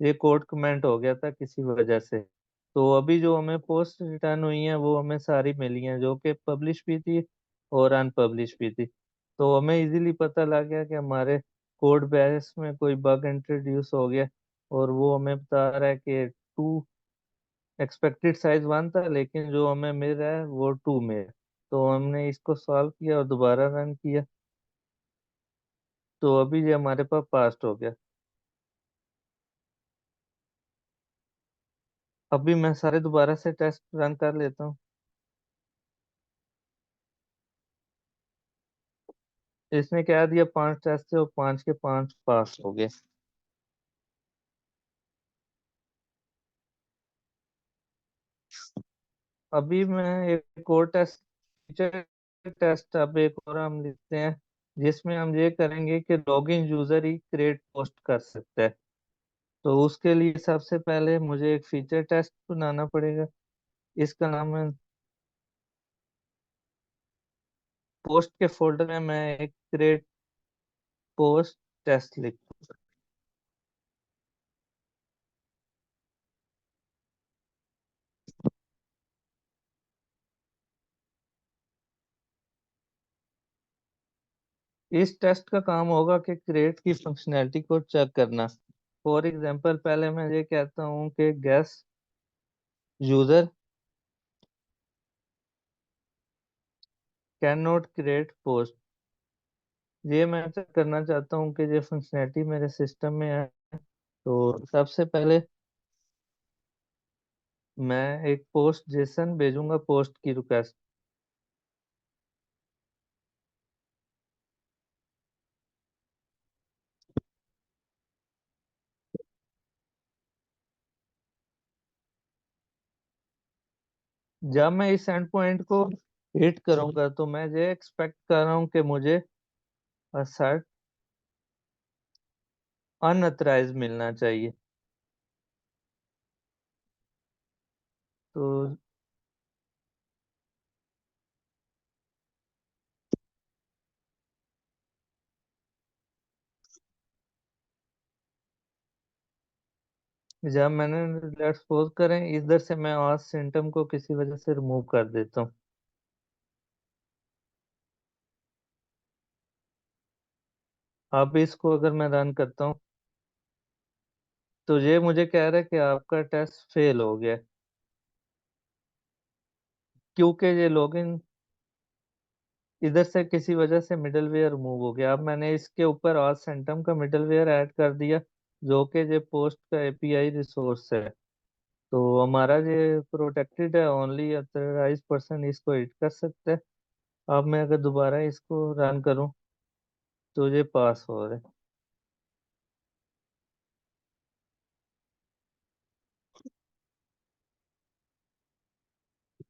ये कोड कमेंट हो गया था किसी वजह से। तो अभी जो हमें पोस्ट रिटर्न हुई है वो हमें सारी मिली हैं, जो कि पब्लिश भी थी और अनपब्लिश भी थी। तो हमें इजीली पता लग गया कि हमारे कोड बेस में कोई बग इंट्रोड्यूस हो गया, और वो हमें बता रहा है कि टू एक्सपेक्टेड साइज वन था, लेकिन जो हमें मिल रहा है वो टू में है। तो हमने इसको सॉल्व किया और दोबारा रन किया, तो अभी ये हमारे पास पास्ट हो गया। अभी मैं सारे दोबारा से टेस्ट रन कर लेता हूँ। इसने क्या दिया, पांच टेस्ट थे और पांच के पांच पास हो गए। अभी मैं एक और टेस्ट, फीचर टेस्ट अब एक और हम लिखते हैं, जिसमें हम ये करेंगे कि लॉगिन यूजर ही क्रिएट पोस्ट कर सकता है। तो उसके लिए सबसे पहले मुझे एक फीचर टेस्ट बनाना पड़ेगा। इसका नाम है, पोस्ट के फोल्डर में मैं एक क्रिएट पोस्ट टेस्ट लिख। इस टेस्ट का काम होगा कि क्रिएट की फंक्शनैलिटी को चेक करना। फॉर एग्जांपल, पहले मैं ये कहता हूँ कि guest user can not create post. ये मैं चेक करना चाहता हूँ कि ये फंक्शनैलिटी मेरे सिस्टम में है। तो सबसे पहले मैं एक पोस्ट जेसन भेजूंगा पोस्ट की रिक्वेस्ट। जब मैं इस एंड पॉइंट को हिट करूंगा तो मैं ये एक्सपेक्ट कर रहा हूँ कि मुझे असर्ट अनअथराइज मिलना चाहिए। तो जब मैंने लेट्स सपोज करें इधर से मैं आज सिम्टम को किसी वजह से रिमूव कर देता हूँ। अब इसको अगर मैं रन करता हूँ तो ये मुझे कह रहा है कि आपका टेस्ट फेल हो गया है, क्योंकि ये लॉगिन इधर से किसी वजह से मिडलवेयर रिमूव हो गया। अब मैंने इसके ऊपर आज सेंटम का मिडलवेयर ऐड कर दिया, जो कि ये पोस्ट का एपीआई रिसोर्स है। तो हमारा ये प्रोटेक्टेड है, ओनली अथराइज पर्सन इसको एडिट कर सकते हैं। अब मैं अगर दोबारा इसको रन करूं तो ये पास हो रहा है।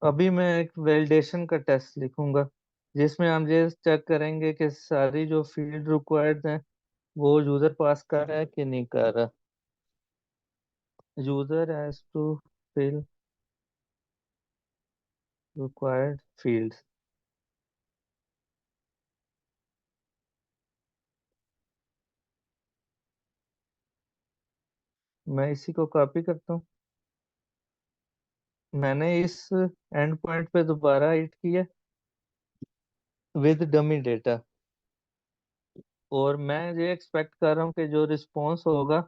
अभी मैं एक वैलिडेशन का टेस्ट लिखूंगा, जिसमें हम ये चेक करेंगे कि सारी जो फील्ड रिक्वायर्ड हैं वो यूजर पास कर रहा है कि नहीं कर रहा। User has to fill required fields. मैं इसी को कॉपी करता हूँ। मैंने इस एंड पॉइंट पे दोबारा हिट किया विद डमी डेटा, और मैं ये एक्सपेक्ट कर रहा हूँ कि जो रिस्पॉन्स होगा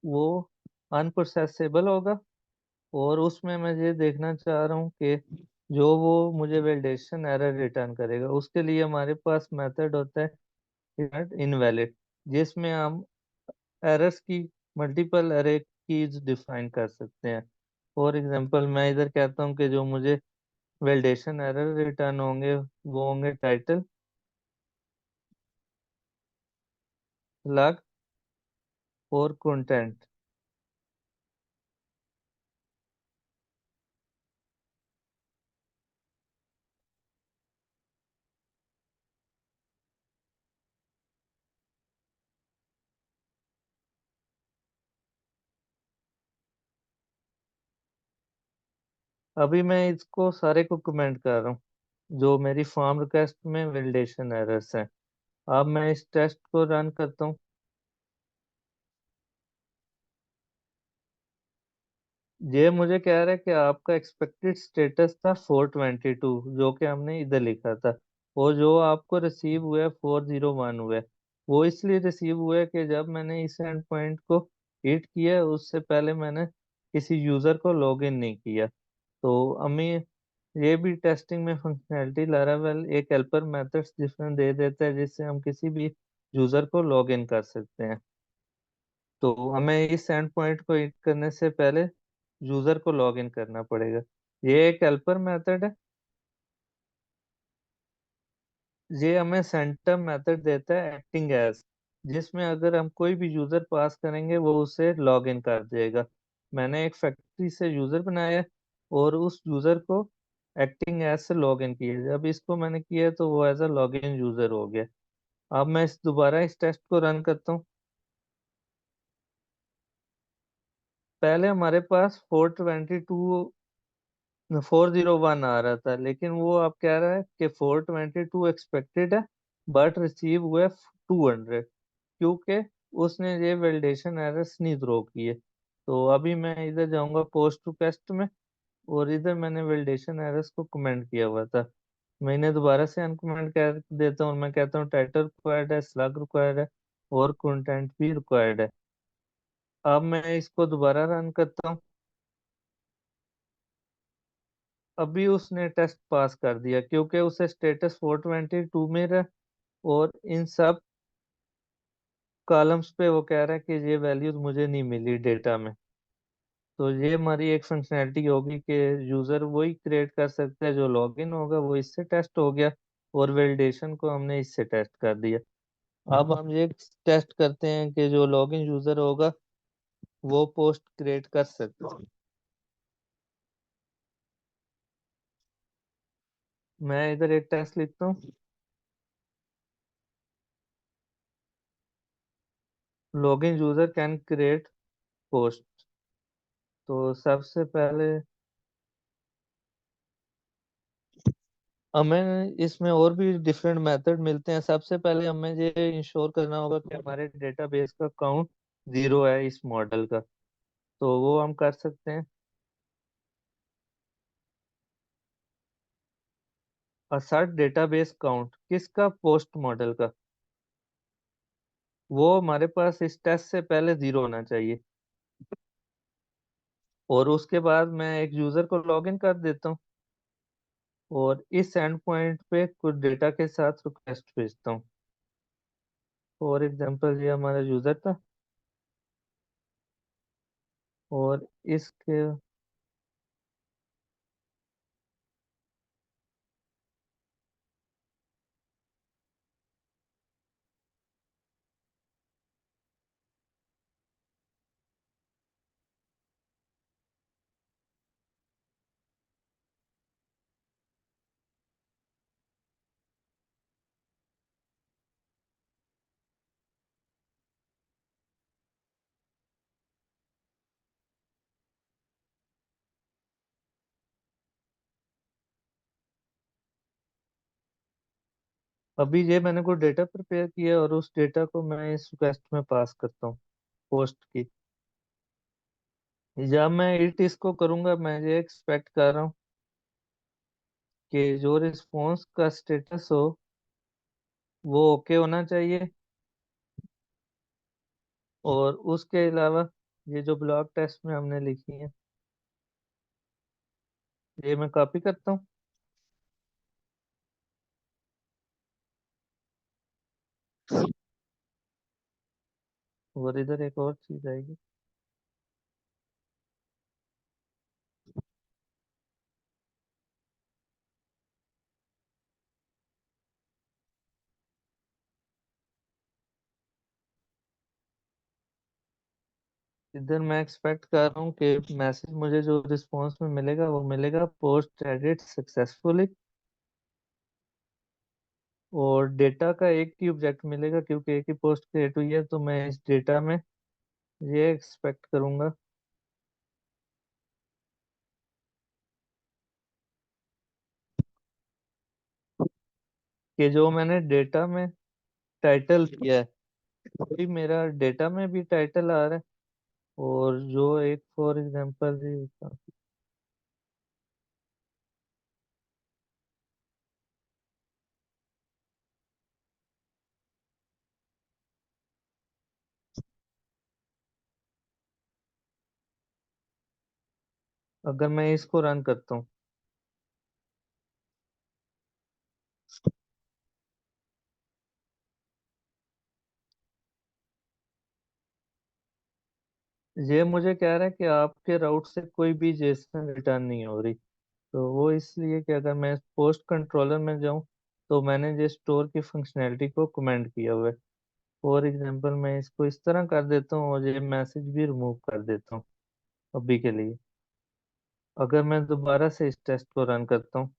वो अनप्रोसेसेबल होगा, और उसमें मैं ये देखना चाह रहा हूँ कि जो वो मुझे वैलिडेशन एरर रिटर्न करेगा। उसके लिए हमारे पास मेथड होता है इनवैलिड, जिसमें हम एरर्स की मल्टीपल एरे कीज डिफाइन कर सकते हैं। फॉर एग्जांपल मैं इधर कहता हूँ कि जो मुझे वैलिडेशन एरर रिटर्न होंगे वो होंगे टाइटल, लग और कंटेंट। अभी मैं इसको सारे को कमेंट कर रहा हूँ जो मेरी फॉर्म रिक्वेस्ट में वैलिडेशन एरर्स हैं। अब मैं इस टेस्ट को रन करता हूँ। ये मुझे कह रहा है कि आपका एक्सपेक्टेड स्टेटस था 422, जो कि हमने इधर लिखा था, और जो आपको रिसीव हुआ है 401 हुआ है। वो इसलिए रिसीव हुआ है कि जब मैंने इस एंड पॉइंट को हिट किया है, उससे पहले मैंने किसी यूजर को लॉग इन नहीं किया। तो हमें ये भी टेस्टिंग में फंक्शनैलिटी लारावेल एक हेल्पर मेथड्स जिसमें दे देता है, जिससे हम किसी भी यूजर को लॉग इन कर सकते हैं। तो हमें इस एंड पॉइंट को हिट करने से पहले यूजर को लॉग इन करना पड़ेगा। ये एक हेल्पर मेथड है। ये हमें सेंटर मेथड देता है एक्टिंग एज, जिसमें अगर हम कोई भी यूजर पास करेंगे वो उसे लॉग इन कर देगा। मैंने एक फैक्ट्री से यूजर बनाया है और उस यूजर को एक्टिंग एज से लॉग इन किया। जब इसको मैंने किया तो वो as a log in user हो गया। अब मैं दोबारा इस टेस्ट को रन करता हूँ। पहले हमारे पास 401 आ रहा था, लेकिन वो अब कह रहा है कि 422 एक्सपेक्टेड है, बट रिसीव हुए 200, क्योंकि उसने ये वैलिडेशन एरर्स नहीं थ्रो किए। तो अभी मैं इधर जाऊंगा पोस्ट रिक्वेस्ट में, और इधर मैंने वैलिडेशन एरर्स को कमेंट किया हुआ था। मैं इन्हें दोबारा से अनकमेंट कर देता हूँ। मैं कहता हूँ टाइटल रिक्वायर्ड है, स्लग रिक्वायर्ड है, और कंटेंट भी रिक्वायर्ड है। अब मैं इसको दोबारा रन करता हूँ। अभी उसने टेस्ट पास कर दिया, क्योंकि उसे स्टेटस 422 में रहा, और इन सब कॉलम्स पे वो कह रहा है कि ये वैल्यूज मुझे नहीं मिली डेटा में। तो ये हमारी एक फंक्शनैलिटी होगी कि यूज़र वही क्रिएट कर सकता है जो लॉगिन होगा, वो इससे टेस्ट हो गया, और वैलिडेशन को हमने इससे टेस्ट कर दिया। अब हम ये टेस्ट करते हैं कि जो लॉगिन यूज़र होगा वो पोस्ट क्रिएट कर सकता है। मैं इधर एक टेस्ट लिखता हूँ। Login user can create post. तो सबसे पहले हमें इसमें और भी डिफरेंट मेथड मिलते हैं। सबसे पहले हमें ये इंश्योर करना होगा कि हमारे डेटाबेस का काउंट 0 है इस मॉडल का। तो वो हम कर सकते हैं। असर्ट डेटाबेस काउंट किसका? पोस्ट मॉडल का। वो हमारे पास इस टेस्ट से पहले 0 होना चाहिए। और उसके बाद मैं एक यूजर को लॉगिन कर देता हूँ और इस एंड पॉइंट पे कुछ डेटा के साथ रिक्वेस्ट भेजता हूँ। फॉर एग्जांपल ये हमारा यूजर था और इसके अभी ये मैंने कोई डेटा प्रिपेयर किया और उस डेटा को मैं इस रिक्वेस्ट में पास करता हूँ पोस्ट की। जब मैं इट इसको करूंगा मैं ये एक्सपेक्ट कर रहा हूँ कि जो रिस्पॉन्स का स्टेटस हो वो ओके होना चाहिए। और उसके अलावा ये जो ब्लॉक टेस्ट में हमने लिखी है ये मैं कॉपी करता हूँ। और इधर एक और चीज आएगी। इधर मैं एक्सपेक्ट कर रहा हूँ कि मैसेज मुझे जो रिस्पॉन्स में मिलेगा वो मिलेगा पोस्ट एडिट सक्सेसफुली। और डेटा का एक ही ऑब्जेक्ट मिलेगा क्योंकि एक ही पोस्ट क्रिएट हुई है। तो मैं इस डेटा में ये एक्सपेक्ट करूंगा कि जो मैंने डेटा में टाइटल दिया है वही मेरा डेटा में भी टाइटल आ रहा है। और जो एक फॉर एग्जांपल अगर मैं इसको रन करता हूँ ये मुझे कह रहा है कि आपके राउट से कोई भी जेसन रिटर्न नहीं हो रही। तो वो इसलिए कि अगर मैं पोस्ट कंट्रोलर में जाऊं तो मैंने ये स्टोर की फंक्शनैलिटी को कमेंट किया हुआ है। फॉर एग्जांपल मैं इसको इस तरह कर देता हूँ और ये मैसेज भी रिमूव कर देता हूँ अभी के लिए। अगर मैं दोबारा से इस टेस्ट को रन करता हूँ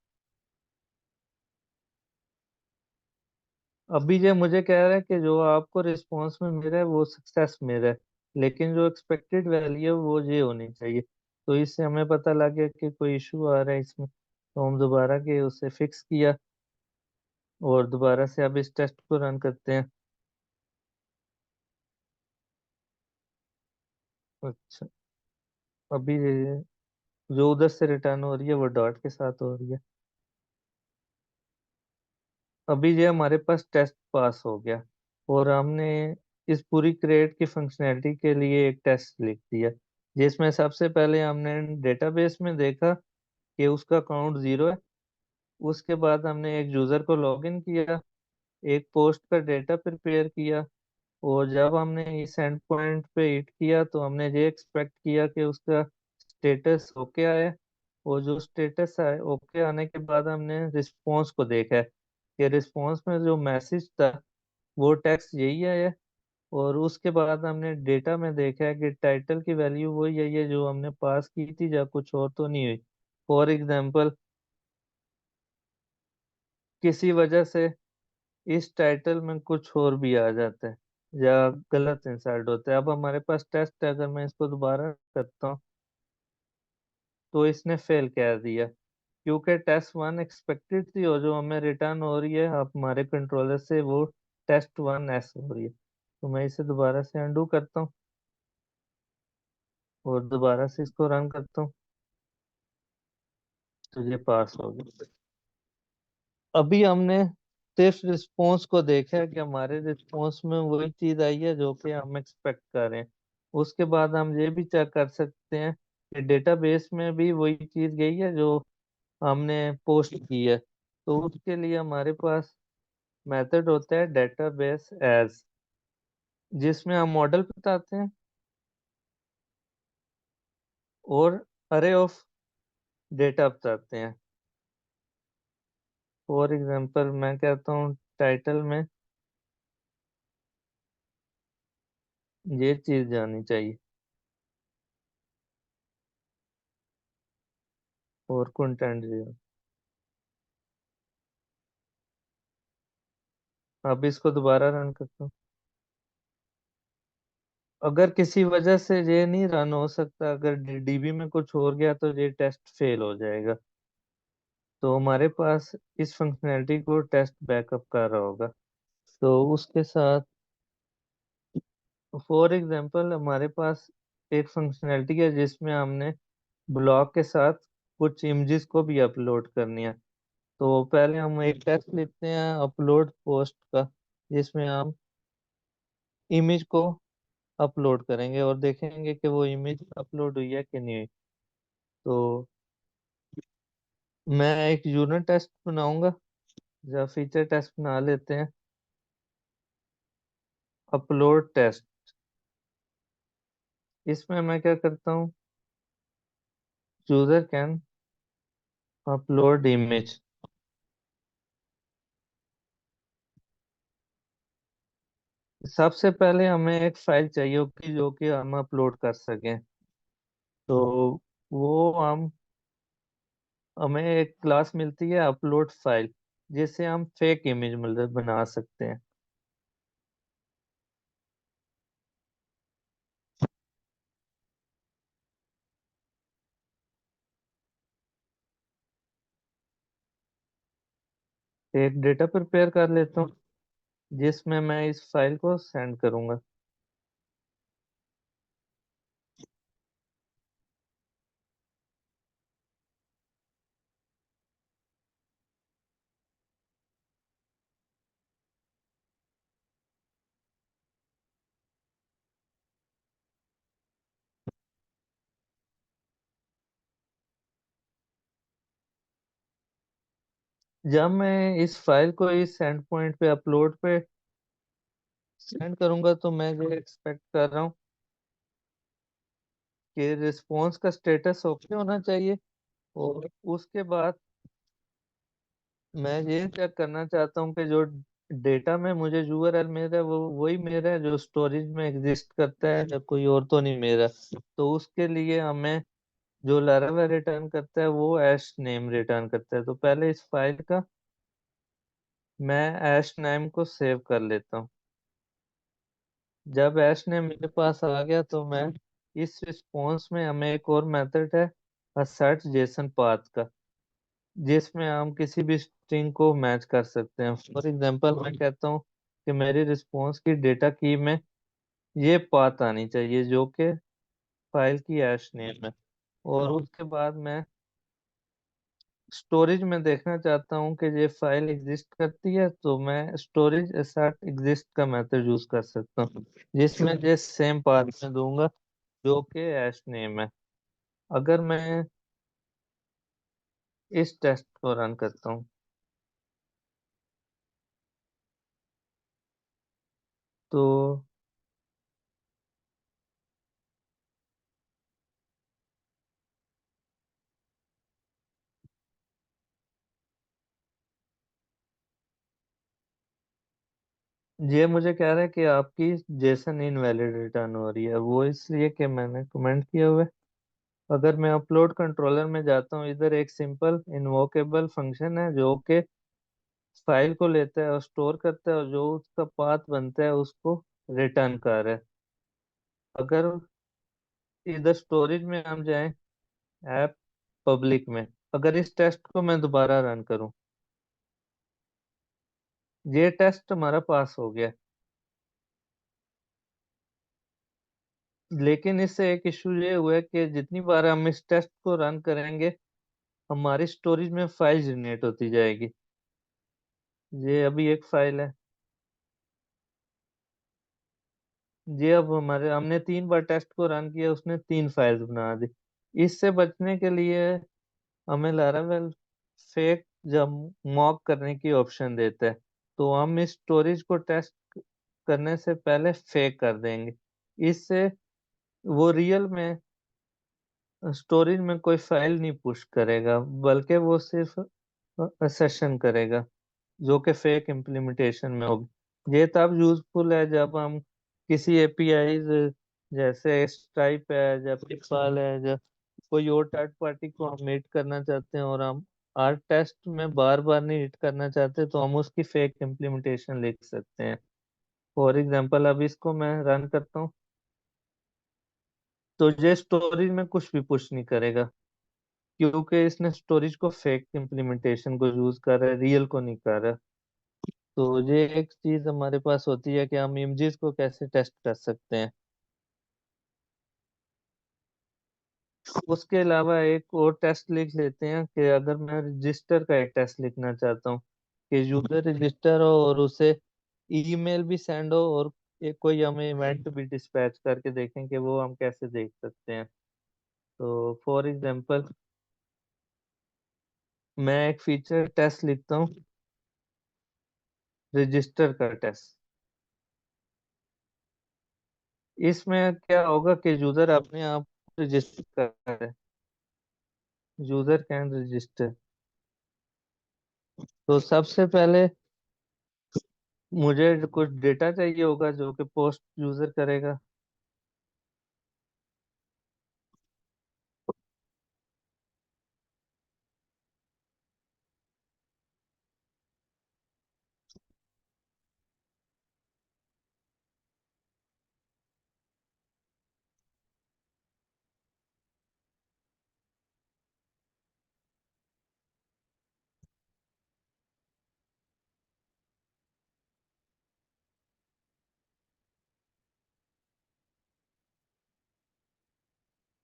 अभी ये मुझे कह रहा है कि जो आपको रिस्पॉन्स में मिला है वो सक्सेस मिला है। लेकिन जो एक्सपेक्टेड वैल्यू है वो ये होनी चाहिए। तो इससे हमें पता लग गया कि कोई इशू आ रहा है इसमें। तो हम दोबारा के उसे फिक्स किया और दोबारा से अब इस टेस्ट को रन करते हैं। अच्छा। अभी ये जो उधर से रिटर्न हो रही है वो डॉट के साथ हो रही है। अभी ये हमारे पास टेस्ट पास हो गया और हमने इस पूरी क्रिएट की फंक्शनैलिटी के लिए एक टेस्ट लिख दिया जिसमें सबसे पहले हमने डेटाबेस में देखा कि उसका काउंट 0 है। उसके बाद हमने एक यूजर को लॉगिन किया, एक पोस्ट का डेटा प्रिपेयर किया और जब हमने इस एंड पॉइंट पे हिट किया तो हमने ये एक्सपेक्ट किया कि उसका स्टेटस ओके आए। और जो स्टेटस आए ओके आने के बाद हमने रिस्पॉन्स को देखा है कि रिस्पॉन्स में जो मैसेज था वो टेक्स्ट यही है। और उसके बाद हमने डेटा में देखा है कि टाइटल की वैल्यू वही है जो हमने पास की थी या कुछ और तो नहीं हुई। फॉर एग्जांपल किसी वजह से इस टाइटल में कुछ और भी आ जाता है या गलत इंसर्ट होता है। अब हमारे पास टेस्ट है, अगर मैं इसको दोबारा करता हूँ तो इसने फेल कह दिया, क्योंकि टेस्ट वन एक्सपेक्टेड थी और जो हमें रिटर्न हो रही है अब हमारे कंट्रोलर से वो टेस्ट वन एस हो रही है। तो मैं इसे दोबारा से अंडू करता हूँ और दोबारा से इसको रन करता हूँ, तो ये पास हो गया। अभी हमने सिर्फ रिस्पॉन्स को देखा है कि हमारे रिस्पॉन्स में वही चीज आई है जो कि हम एक्सपेक्ट कर रहे हैं। उसके बाद हम ये भी चेक कर सकते हैं कि डेटाबेस में भी वही चीज गई है जो हमने पोस्ट की है। तो उसके लिए हमारे पास मेथड होता है डेटाबेस एज, जिसमें हम मॉडल बताते हैं और अरे ऑफ डेटा बताते हैं। फॉर एग्जांपल मैं कहता हूँ टाइटल में ये चीज जानी चाहिए और कंटेंट। अब इसको दोबारा रन करता हूँ। अगर किसी वजह से ये नहीं रन हो सकता, अगर डीबी में कुछ हो गया तो ये टेस्ट फेल हो जाएगा। तो हमारे पास इस फंक्शनैलिटी को टेस्ट बैकअप कर रहा होगा। तो उसके साथ फॉर एग्जांपल हमारे पास एक फंक्शनैलिटी है जिसमें हमने ब्लॉग के साथ कुछ इमेजेस को भी अपलोड करनी है। तो पहले हम एक टेस्ट लिखते हैं अपलोड पोस्ट का, जिसमें हम इमेज को अपलोड करेंगे और देखेंगे कि वो इमेज अपलोड हुई है कि नहीं हुई। तो मैं एक यूनिट टेस्ट बनाऊंगा या फीचर टेस्ट बना लेते हैं, अपलोड टेस्ट। इसमें मैं क्या करता हूँ, यूजर कैन अपलोड इमेज। सबसे पहले हमें एक फाइल चाहिए होगी जो कि हम अपलोड कर सकें। तो वो हमें एक क्लास मिलती है अपलोड फाइल, जिससे हम फेक इमेज मतलब बना सकते हैं। एक डेटा प्रिपेयर कर लेता हूँ जिसमें मैं इस फाइल को सेंड करूंगा। जब मैं इस फाइल को इस एंड पॉइंट पे अपलोड पे सेंड करूंगा तो मैं ये एक्सपेक्ट कर रहा हूँ कि रिस्पॉन्स का स्टेटस ओके होना चाहिए। और उसके बाद मैं ये चेक करना चाहता हूँ कि जो डेटा में मुझे यूआरएल मिल रहा है वो वही मेरा है जो स्टोरेज में एग्जिस्ट करता है, या कोई और तो नहीं मेरा। तो उसके लिए हमें जो लारावेल रिटर्न करता है वो ऐश नेम रिटर्न करता है। तो पहले इस फाइल का मैं ऐश नेम को सेव कर लेता हूँ। जब ऐश नेम मेरे पास आ गया तो मैं इस रिस्पॉन्स में हमें एक और मेथड है assert जेसन पाथ का, जिसमें हम किसी भी स्ट्रिंग को मैच कर सकते हैं। फॉर एग्जांपल मैं कहता हूँ कि मेरी रिस्पॉन्स की डेटा की में ये पाथ आनी चाहिए जो कि फाइल की हैश नेम है। और उसके बाद मैं स्टोरेज में देखना चाहता हूँ कि ये फाइल एग्जिस्ट करती है, तो मैं स्टोरेज assert एग्जिस्ट का मेथड यूज कर सकता हूँ, जिसमें ये सेम पाथ में दूंगा जो कि हैश नेम है। अगर मैं इस टेस्ट को रन करता हूँ तो ये मुझे कह रहा है कि आपकी जेसन इनवैलिड रिटर्न हो रही है, वो इसलिए कि मैंने कमेंट किया हुआ है। अगर मैं अपलोड कंट्रोलर में जाता हूँ, इधर एक सिंपल इन्वोकेबल फंक्शन है जो कि फाइल को लेता है और स्टोर करता है, और जो उसका पाथ बनता है उसको रिटर्न कर रहा है। अगर इधर स्टोरेज में हम जाएं, ऐप पब्लिक में, अगर इस टेस्ट को मैं दोबारा रन करूं, ये टेस्ट हमारा पास हो गया। लेकिन इससे एक इशू ये हुआ है कि जितनी बार हम इस टेस्ट को रन करेंगे, हमारी स्टोरेज में फाइल जनरेट होती जाएगी। ये अभी एक फाइल है। ये अब हमारे हमने 3 बार टेस्ट को रन किया, उसने 3 फाइल्स बना दी। इससे बचने के लिए हमें लारावेल फेक जब मॉक करने की ऑप्शन देता है, तो हम इस स्टोरेज को टेस्ट करने से पहले फेक कर देंगे। इससे वो रियल में स्टोरेज में कोई फाइल नहीं पुश करेगा, बल्कि वो सिर्फ सेशन करेगा, जो कि फेक इम्प्लीमेंटेशन में होगी। ये तब यूजफुल है जब हम किसी एपीआई जैसे स्ट्राइप है या पिक्साल है या कोई और थर्ड पार्टी को हम मीट करना चाहते हैं, और हम आर टेस्ट में बार बार नहीं हिट करना चाहते, तो हम उसकी फेक इम्प्लीमेंटेशन लिख सकते हैं। फॉर एग्जांपल अब इसको मैं रन करता हूँ, तो ये स्टोरेज में कुछ भी पुश नहीं करेगा, क्योंकि इसने स्टोरेज को फेक इम्प्लीमेंटेशन को यूज कर रहा है, रियल को नहीं कर रहा। तो ये एक चीज हमारे पास होती है कि हम इमेजेस को कैसे टेस्ट कर सकते हैं। उसके अलावा एक और टेस्ट लिख लेते हैं कि अगर मैं रजिस्टर का एक टेस्ट लिखना चाहता हूँ, कि यूजर रजिस्टर हो और उसे ईमेल भी सेंड हो, और एक कोई हमें इवेंट भी डिस्पैच करके देखें, कि वो हम कैसे देख सकते हैं। तो फॉर एग्जांपल मैं एक फीचर टेस्ट लिखता हूँ, रजिस्टर का टेस्ट। इसमें क्या होगा कि यूजर अपने आप रजिस्टर कर रहा है, यूजर कैन रजिस्टर। तो सबसे पहले मुझे कुछ डेटा चाहिए होगा जो कि पोस्ट यूजर करेगा।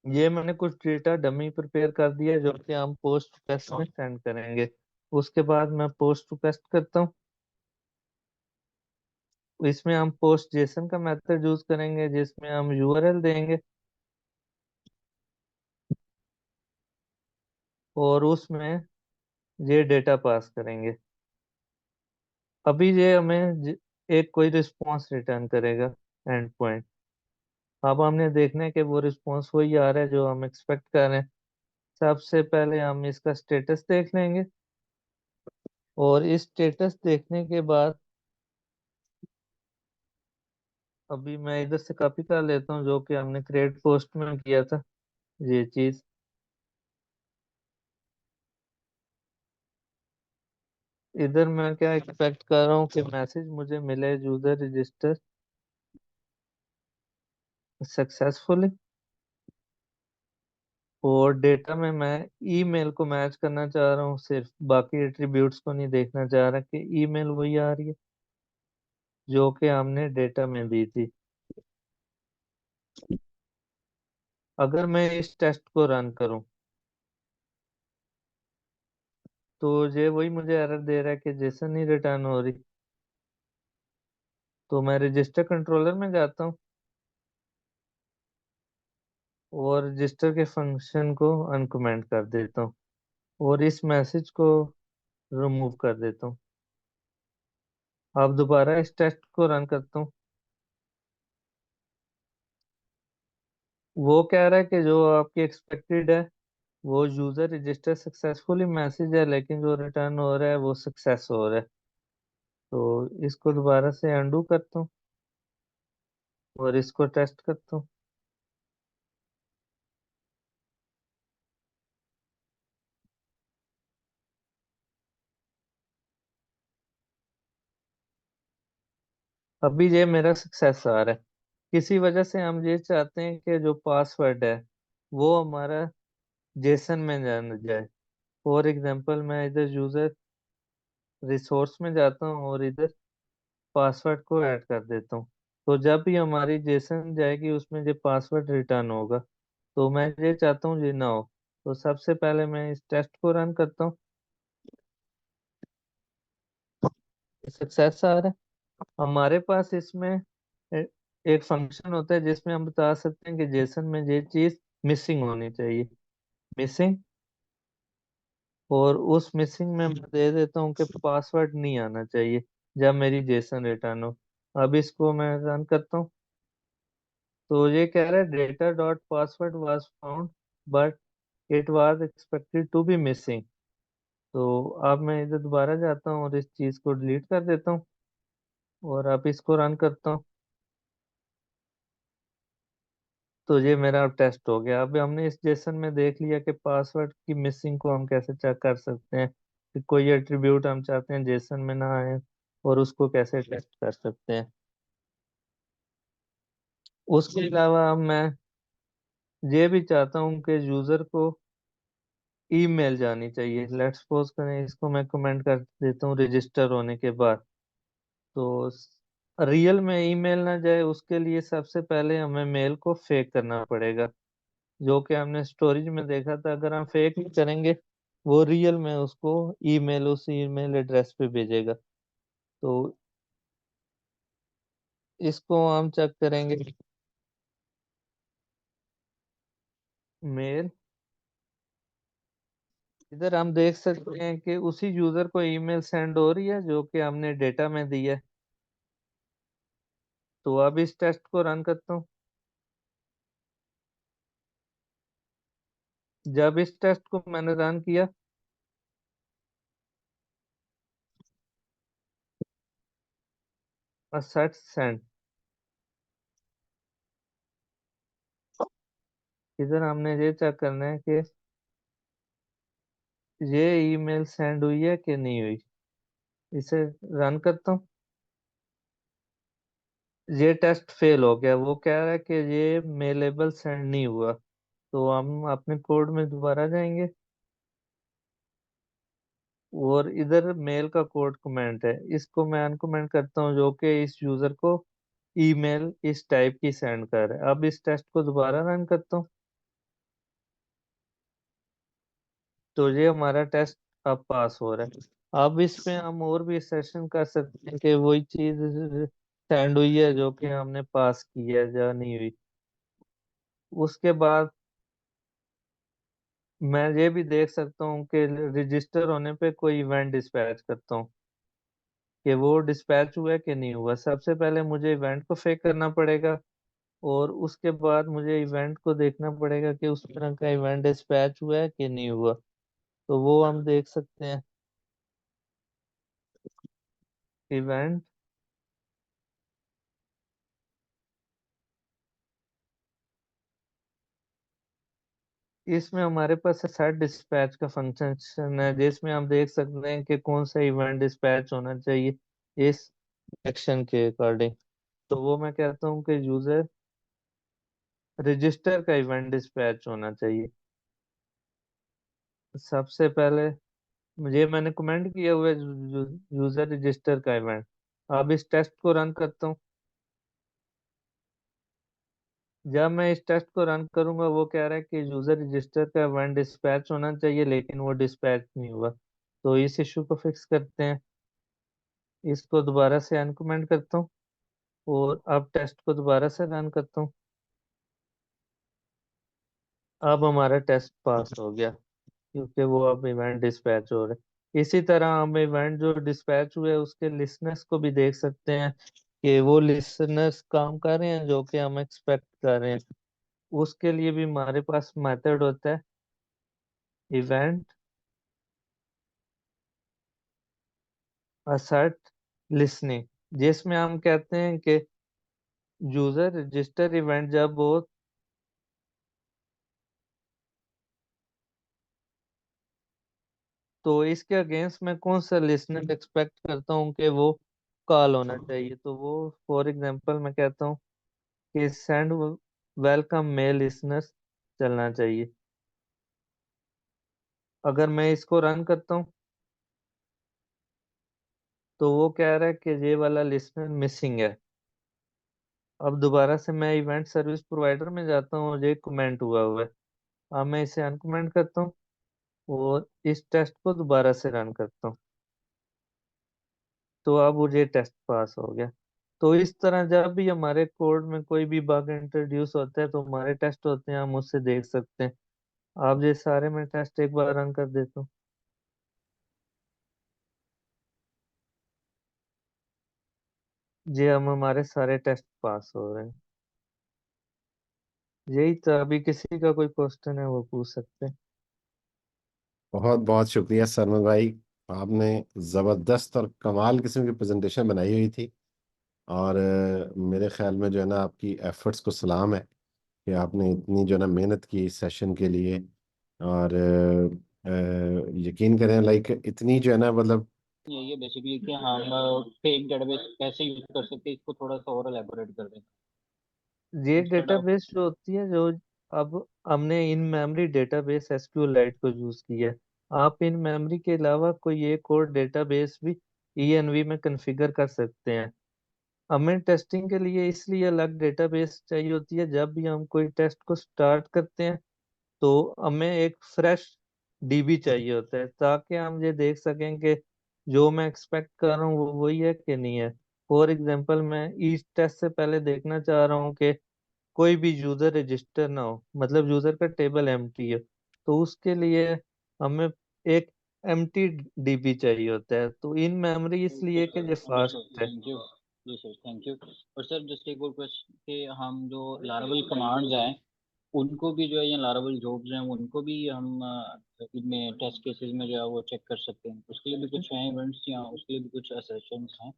ये मैंने कुछ डेटा डमी प्रिपेयर कर दिया है, जो कि हम पोस्ट रिक्वेस्ट में सेंड करेंगे। उसके बाद मैं पोस्ट रिक्वेस्ट करता हूँ। इसमें हम पोस्ट जेसन का मेथड यूज करेंगे, जिसमें हम यूआरएल देंगे और उसमें ये डेटा पास करेंगे। अभी ये हमें एक कोई रिस्पॉन्स रिटर्न करेगा, एंड पॉइंट। अब हमने देखना है कि वो रिस्पॉन्स वही आ रहा है जो हम एक्सपेक्ट कर रहे हैं। सबसे पहले हम इसका स्टेटस देख लेंगे, और इस स्टेटस देखने के बाद अभी मैं इधर से कॉपी कर लेता हूँ, जो कि हमने क्रिएट पोस्ट में किया था, ये चीज। इधर मैं क्या एक्सपेक्ट कर रहा हूँ कि मैसेज मुझे मिले, यूजर रजिस्टर सक्सेसफुली। और डेटा में मैं ईमेल को मैच करना चाह रहा हूँ, सिर्फ बाकी एट्रीब्यूट्स को नहीं देखना चाह रहा, कि ईमेल वही आ रही है जो कि हमने डेटा में दी थी। अगर मैं इस टेस्ट को रन करूं, तो ये वही मुझे एरर दे रहा है कि जेसन नहीं रिटर्न हो रही। तो मैं रजिस्टर कंट्रोलर में जाता हूँ और रजिस्टर के फंक्शन को अनकमेंट कर देता हूँ, और इस मैसेज को रिमूव कर देता हूँ। अब दोबारा इस टेस्ट को रन करता हूँ। वो कह रहा है कि जो आपकी एक्सपेक्टेड है वो यूजर रजिस्टर सक्सेसफुली मैसेज है, लेकिन जो रिटर्न हो रहा है वो सक्सेस हो रहा है। तो इसको दोबारा से अंडू करता हूँ और इसको टेस्ट करता हूँ। अभी ये मेरा सक्सेस आ रहा है। किसी वजह से हम ये चाहते हैं कि जो पासवर्ड है वो हमारा जेसन में जाना जाए। फॉर एग्जांपल मैं इधर यूजर रिसोर्स में जाता हूँ और इधर पासवर्ड को ऐड कर देता हूँ। तो जब भी हमारी जेसन जाएगी उसमें जो पासवर्ड रिटर्न होगा, तो मैं ये चाहता हूँ ये ना हो। तो सबसे पहले मैं इस टेस्ट को रन करता हूँ। सक्सेस आ रहा है। हमारे पास इसमें ए- एक फंक्शन होता है जिसमें हम बता सकते हैं कि जेसन में ये चीज मिसिंग होनी चाहिए, मिसिंग। और उस मिसिंग में मैं दे देता हूँ कि पासवर्ड नहीं आना चाहिए जब मेरी जेसन रिटर्न हो। अब इसको मैं रन करता हूँ। तो ये कह रहा है data dot password was found but it was expected to be missing. तो अब मैं इधर दोबारा जाता हूँ और इस चीज को डिलीट कर देता हूँ और अब इसको रन करता हूँ। तो ये मेरा अब टेस्ट हो गया। अब हमने इस जेसन में देख लिया कि पासवर्ड की मिसिंग को हम कैसे चेक कर सकते हैं, कि कोई एट्रीब्यूट हम चाहते हैं जेसन में ना आए और उसको कैसे टेस्ट कर सकते हैं। उसके अलावा अब मैं ये भी चाहता हूँ कि यूजर को ईमेल जानी चाहिए। लेट्स सपोज करें, इसको मैं कमेंट कर देता हूँ रजिस्टर होने के बाद। तो रियल में ईमेल ना जाए उसके लिए सबसे पहले हमें मेल को फेक करना पड़ेगा, जो कि हमने स्टोरेज में देखा था। अगर हम फेक नहीं करेंगे वो रियल में उसको ईमेल उस ईमेल एड्रेस पे भेजेगा। तो इसको हम चेक करेंगे। मेल, इधर हम देख सकते हैं कि उसी यूजर को ईमेल सेंड हो रही है जो कि हमने डेटा में दी है। तो अब इस टेस्ट को रन करता हूँ। जब इस टेस्ट को मैंने रन किया, सेट सेंड, इधर हमने ये चेक करना है कि ये ईमेल सेंड हुई है कि नहीं हुई। इसे रन करता हूँ। ये टेस्ट फेल हो गया, वो कह रहा है कि ये मेलेबल सेंड नहीं हुआ। तो हम अपने कोड में दोबारा जाएंगे और इधर मेल का कोड कमेंट है, इसको मैं अनकमेंट करता हूँ, जो कि इस यूजर को ईमेल इस टाइप की सेंड कर रहा है। अब इस टेस्ट को दोबारा रन करता हूँ। तो ये हमारा टेस्ट अब पास हो रहा है। अब इसमें हम और भी सेशन कर सकते हैं कि वही चीज सेंड हुई है जो कि हमने पास की है या नहीं हुई। उसके बाद मैं ये भी देख सकता हूँ कि रजिस्टर होने पे कोई इवेंट डिस्पैच करता हूँ कि वो डिस्पैच हुआ है कि नहीं हुआ। सबसे पहले मुझे इवेंट को फेक करना पड़ेगा और उसके बाद मुझे इवेंट को देखना पड़ेगा कि उस तरह का इवेंट डिस्पैच हुआ है कि नहीं हुआ। तो वो हम देख सकते हैं। इवेंट, इसमें हमारे पास सेट डिस्पैच का फंक्शन है जिसमें हम देख सकते हैं कि कौन सा इवेंट डिस्पैच होना चाहिए इस एक्शन के अकॉर्डिंग। तो वो मैं कहता हूँ कि यूजर रजिस्टर का इवेंट डिस्पैच होना चाहिए। सबसे पहले मुझे, मैंने कमेंट किया हुआ है यूजर रजिस्टर का इवेंट। अब इस टेस्ट को रन करता हूँ। जब मैं इस टेस्ट को रन करूंगा वो कह रहा है कि यूजर रजिस्टर का इवेंट डिस्पैच होना चाहिए लेकिन वो डिस्पैच नहीं हुआ। तो इस इशू को फिक्स करते हैं। इसको दोबारा से अनकमेंट करता हूँ और अब टेस्ट को दोबारा से रन करता हूँ। अब हमारा टेस्ट पास हो गया क्योंकि वो अब इवेंट डिस्पैच हो रहा है। इसी तरह हम इवेंट जो डिस्पैच हुए उसके लिसनर्स को भी देख सकते हैं कि वो लिसनर्स काम कर रहे हैं जो कि हम एक्सपेक्ट कर रहे हैं। उसके लिए भी हमारे पास मेथड होता है इवेंट असर्ट लिसनिंग, जिसमें हम कहते हैं कि यूजर रजिस्टर इवेंट जब हो तो इसके अगेंस्ट मैं कौन सा लिसनर एक्सपेक्ट करता हूँ कि वो कॉल होना चाहिए। तो वो फॉर एग्जांपल मैं कहता हूँ कि सेंड वेलकम मेल लिसनर्स चलना चाहिए। अगर मैं इसको रन करता हूँ तो वो कह रहा है कि ये वाला लिसनर मिसिंग है। अब दोबारा से मैं इवेंट सर्विस प्रोवाइडर में जाता हूँ और ये कमेंट हुआ है। अब मैं इसे अनकमेंट करता हूँ और इस टेस्ट को दोबारा से रन करता हूँ, तो अब मुझे टेस्ट पास हो गया। तो इस तरह जब भी हमारे कोड में कोई भी बग इंट्रोड्यूस होता है तो हमारे टेस्ट होते हैं, हम उससे देख सकते हैं। आप ये सारे मैं टेस्ट एक बार रन कर देता हूँ। ये हम हमारे सारे टेस्ट पास हो रहे हैं। यही तो, अभी किसी का कोई क्वेश्चन है वो पूछ सकते हैं। बहुत बहुत शुक्रिया सरमन भाई, आपने ज़बरदस्त और कमाल किस्म की प्रेजेंटेशन बनाई हुई थी। और मेरे ख्याल में जो है ना, आपकी एफर्ट्स को सलाम है कि आपने इतनी जो है ना मेहनत की इस सेशन के लिए। और यकीन करें, लाइक इतनी जो है ना, मतलब यही है बेसिकली कि हम फेक डेटाबेस कैसे यूज कर सकते हैं, इसको थोड़ा सा और एलेबोरेट कर दें ये इंस्टेड ऑफ। डेटाबेस जो होती है, जो अब हमने इन मेमोरी डेटाबेस एसक्यूएलाइट को यूज किया है। आप इन मेमोरी के अलावा कोई एक और डेटाबेस भी ईएनवी में कॉन्फ़िगर कर सकते हैं। हमें टेस्टिंग के लिए इसलिए अलग डेटाबेस चाहिए होती है, जब भी हम कोई टेस्ट को स्टार्ट करते हैं तो हमें एक फ्रेश डीबी चाहिए होता है, ताकि हम ये देख सकें कि जो मैं एक्सपेक्ट कर रहा हूँ वो वही है कि नहीं है। फॉर एग्जांपल, मैं इस टेस्ट से पहले देखना चाह रहा हूँ कि कोई भी यूजर रजिस्टर ना हो, मतलब यूजर का टेबल एम्प्टी है। तो उसके लिए हमें एक एम्प्टी डीबी चाहिए होता है। तो इन मेमोरी ओके इसलिए कि सर, ये ओके सर, फास्ट है। Thank you. जी सर, थैंक यू। और सर जस्ट एक और क्वेश्चन कि हम जो लारावल कमांड्स हैं उनको भी जो है, या लारावल जॉब्स हैं उनको भी हम इनमें टेस्ट केसेस में जो है वो चेक कर सकते हैं, उसके लिए भी कुछ है इवेंट्स या उसके लिए भी कुछ असेसमेंट्स हैं?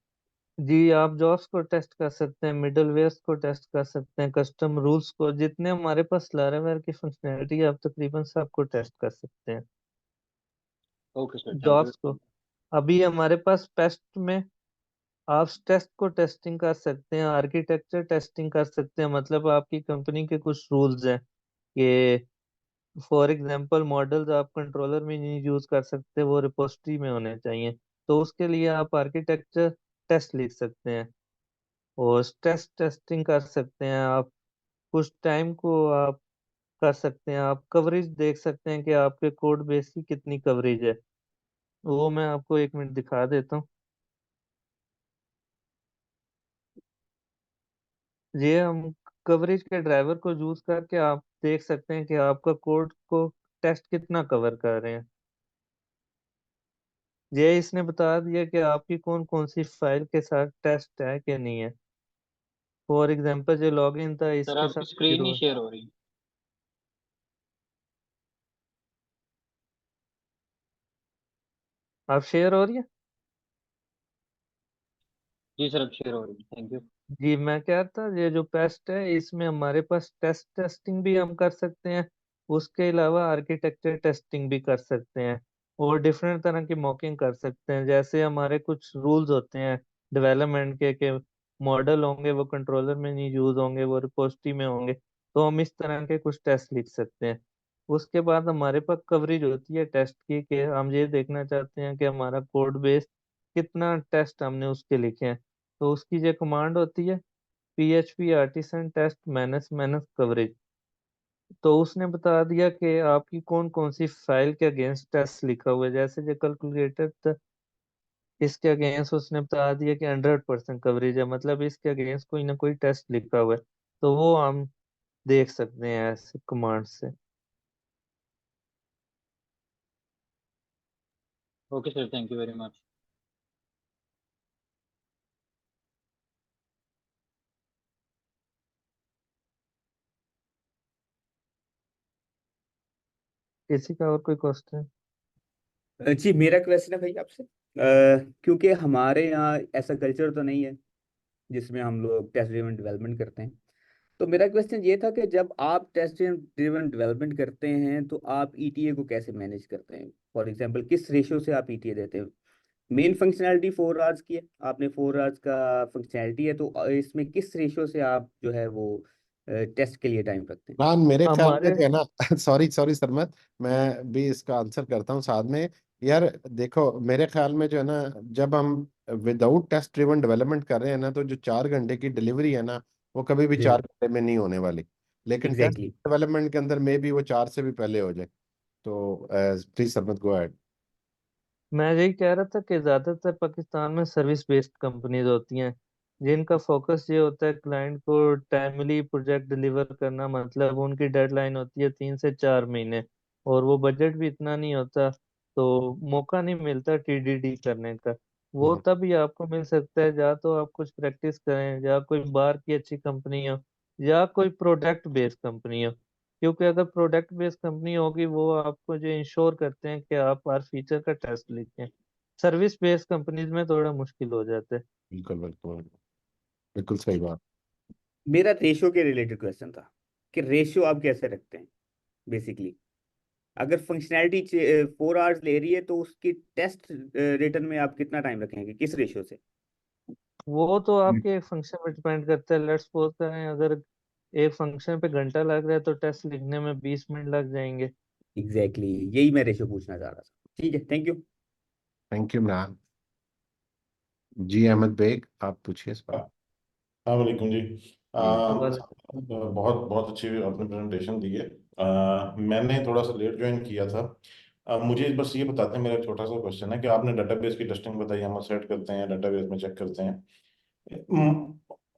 जी, आप जॉब्स को टेस्ट कर सकते हैं, मिडलवेयर को टेस्ट कर सकते हैं, कस्टम रूल्स को, जितने हमारे पास लारावेल की फंक्शनैलिटी है आप तकरीबन सबको टेस्ट कर सकते हैं। Okay sir, thank you. Jobs को अभी हमारे पास पेस्ट में आप टेस्ट को टेस्टिंग कर सकते हैं, आर्किटेक्चर टेस्टिंग कर सकते हैं। मतलब आपकी कंपनी के कुछ रूल्स हैं कि फॉर एग्जांपल मॉडल्स आप कंट्रोलर में नहीं यूज कर सकते, वो रिपोजिटरी में होने चाहिए। तो उसके लिए आप आर्किटेक्चर टेस्ट लिख सकते हैं और स्ट्रेस टेस्टिंग कर सकते हैं। आप कुछ टाइम को आप कर सकते हैं, आप कवरेज देख सकते हैं कि आपके कोड बेस की कितनी कवरेज है। वो मैं आपको एक मिनट दिखा देता हूँ। ये हम कवरेज के ड्राइवर को यूज करके आप देख सकते हैं कि आपका कोड को टेस्ट कितना कवर कर रहे हैं। ये इसने बता दिया कि आपकी कौन कौन सी फाइल के साथ टेस्ट है कि नहीं है। फॉर एग्जांपल जो लॉगिन था सर इसके साथ आपकी स्क्रीन ही जीरो है। शेयर हो रही है। आप शेयर हो रही है। जी सर, अब शेयर हो रही है, थैंक यू। जी, मैं कह रहा था ये जो पेस्ट है इसमें हमारे पास टेस्टिंग भी हम कर सकते हैं, उसके अलावा आर्किटेक्चर टेस्टिंग भी कर सकते हैं और डिफरेंट तरह की मॉकिंग कर सकते हैं। जैसे हमारे कुछ रूल्स होते हैं डेवलपमेंट के मॉडल होंगे वो कंट्रोलर में नहीं यूज होंगे, वो रिपोजिटरी में होंगे। तो हम इस तरह के कुछ टेस्ट लिख सकते हैं। उसके बाद हमारे पास कवरेज होती है टेस्ट की, कि हम ये देखना चाहते हैं कि हमारा कोड बेस कितना टेस्ट हमने उसके लिखे हैं। तो उसकी जो कमांड होती है PHP artisan test manage manage coverage. तो उसने बता दिया कि आपकी कौन कौन सी फाइल के अगेंस्ट टेस्ट लिखा हुआ है। जैसे जो कैलकुलेटर था, इसके अगेंस्ट उसने बता दिया कि 100% कवरेज है, मतलब इसके अगेंस्ट कोई ना कोई टेस्ट लिखा हुआ है। तो वो हम देख सकते हैं ऐसे कमांड से। Okay sir, thank you very much. किसी का और कोई क्वेश्चन? जी मेरा क्वेश्चन है भाई आपसे, क्योंकि हमारे यहाँ ऐसा कल्चर तो नहीं है जिसमें हम लोग टेस्ट ड्रिवन डेवलपमेंट करते हैं। तो मेरा क्वेश्चन ये था कि जब आप टेस्ट ड्रिवन डेवलपमेंट करते हैं तो आप ईटीए को कैसे मैनेज करते हैं? फॉर एग्जांपल किस रेशियो से आप ईटीए देते हैं? मेन फंक्शनैलिटी 4 आवर्स की है, आपने 4 आवर्स का फंक्शनैलिटी है, तो इसमें किस रेशियो से आप जो है वो टेस्ट के लिए टाइम रखते हैं? हाँ मेरे ख्याल में हमारे जो है ना सॉरी सॉरी सरमत, मैं भी इसका आंसर करता हूँ साथ में। यार देखो, मेरे ख्याल में जो है ना, जब हम विदाउट टेस्ट ड्रिवन डेवलपमेंट कर रहे हैं ना, तो जो 4 घंटे की डिलीवरी है ना, वो कभी भी जी 4 घंटे में नहीं होने वाली। लेकिन टेस्ट एग्जैक्टली। डेवलपमेंट के अंदर में भी वो 4 से भी पहले हो जाए। तो प्लीज सरमत गो अहेड। मैं यही कह रहा था कि ज़्यादातर पाकिस्तान में सर्विस बेस्ड कंपनीज होती हैं जिनका फोकस ये होता है क्लाइंट को टाइमली प्रोजेक्ट डिलीवर करना। मतलब उनकी डेडलाइन होती है 3 से 4 महीने, और वो बजट भी इतना नहीं होता, तो मौका नहीं मिलता टीडीडी करने का। वो तभी आपको मिल सकता है या तो आप कुछ प्रैक्टिस करें, या कोई बाहर की अच्छी कंपनी हो, या कोई प्रोडक्ट बेस्ड कंपनी हो। क्योंकि अगर प्रोडक्ट बेस्ड कंपनी होगी वो आपको जो इंश्योर करते हैं कि आप हर फीचर का टेस्ट लिखें। सर्विस बेस्ड कंपनीज में थोड़ा मुश्किल हो जाता है। बिल्कुल बिल्कुल, बिल्कुल सही बात। मेरा रेशियो के रिलेटेड क्वेश्चन था कि रेशियो आप कैसे रखते हैं बेसिकली। अगर फंक्शनैलिटी 4 आवर्स ले रही है तो उसकी टेस्ट रिटर्न में आप कितना टाइम रखेंगे, किस रेशियो से? वो तो आपके एक फंक्शन पे डिपेंड करता है। लेट्स सपोज करें अगर एक फंक्शन पे घंटा लग रहा है तो टेस्ट लिखने में 20 मिनट लग जाएंगे। एग्जैक्टली यही मैं रेशियो पूछना चाह रहा था। ठीक है, thank you. Thank you Imran. जी अहमद बेग, आप पूछिए इस पर। वालेकुम जी। वाले बहुत बहुत अच्छी आपने प्रेजेंटेशन दी है। मैंने थोड़ा सा लेट ज्वाइन किया था। मुझे बस ये बताते हैं, मेरा एक छोटा सा क्वेश्चन है कि आपने डाटाबेस की टेस्टिंग बताई, हम सेट करते हैं डाटाबेस में चेक करते हैं।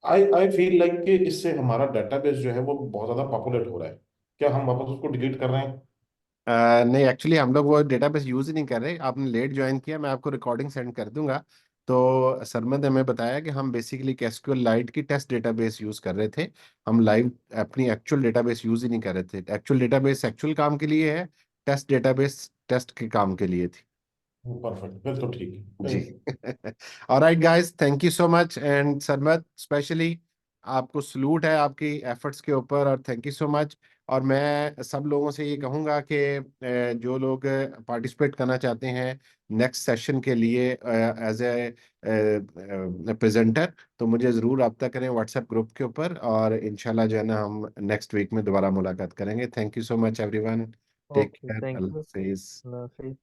आई आई फील लाइक कि इससे हमारा डाटाबेस जो है वो बहुत ज़्यादा पॉपुलेट हो रहा है। क्या हम वापस उसको डिलीट कर रहे हैं? नहीं, एक्चुअली हम लोग वो डेटाबेस यूज ही नहीं कर रहे। आपने लेट ज्वाइन किया, मैं आपको रिकॉर्डिंग सेंड कर दूंगा। तो सरमद ने हमें बताया कि हम बेसिकली एसक्यूएल लाइट की टेस्ट डेटाबेस यूज कर रहे थे। हम लाइव अपनी एक्चुअल डेटाबेस यूज ही नहीं कर रहे थे। एक्चुअल डेटाबेस एक्चुअल काम के लिए है, टेस्ट डेटाबेस टेस्ट के काम के लिए थी। परफेक्ट, फिर तो ठीक है जी। फिर। Alright guys, thank you so much. And Sarmad specially आपको सलूट है आपकी एफर्ट्स के ऊपर, और थैंक यू सो मच। और मैं सब लोगों से ये कहूँगा कि जो लोग पार्टिसिपेट करना चाहते हैं नेक्स्ट सेशन के लिए एज ए प्रेजेंटर, तो मुझे ज़रूर रब्ता करें व्हाट्सएप ग्रुप के ऊपर, और इंशाल्लाह जो है ना हम नेक्स्ट वीक में दोबारा मुलाकात करेंगे। Thank you so much everyone. Take okay, care, thank अल्लाह यू। हाफिज़। अल्लाह हाफिज़।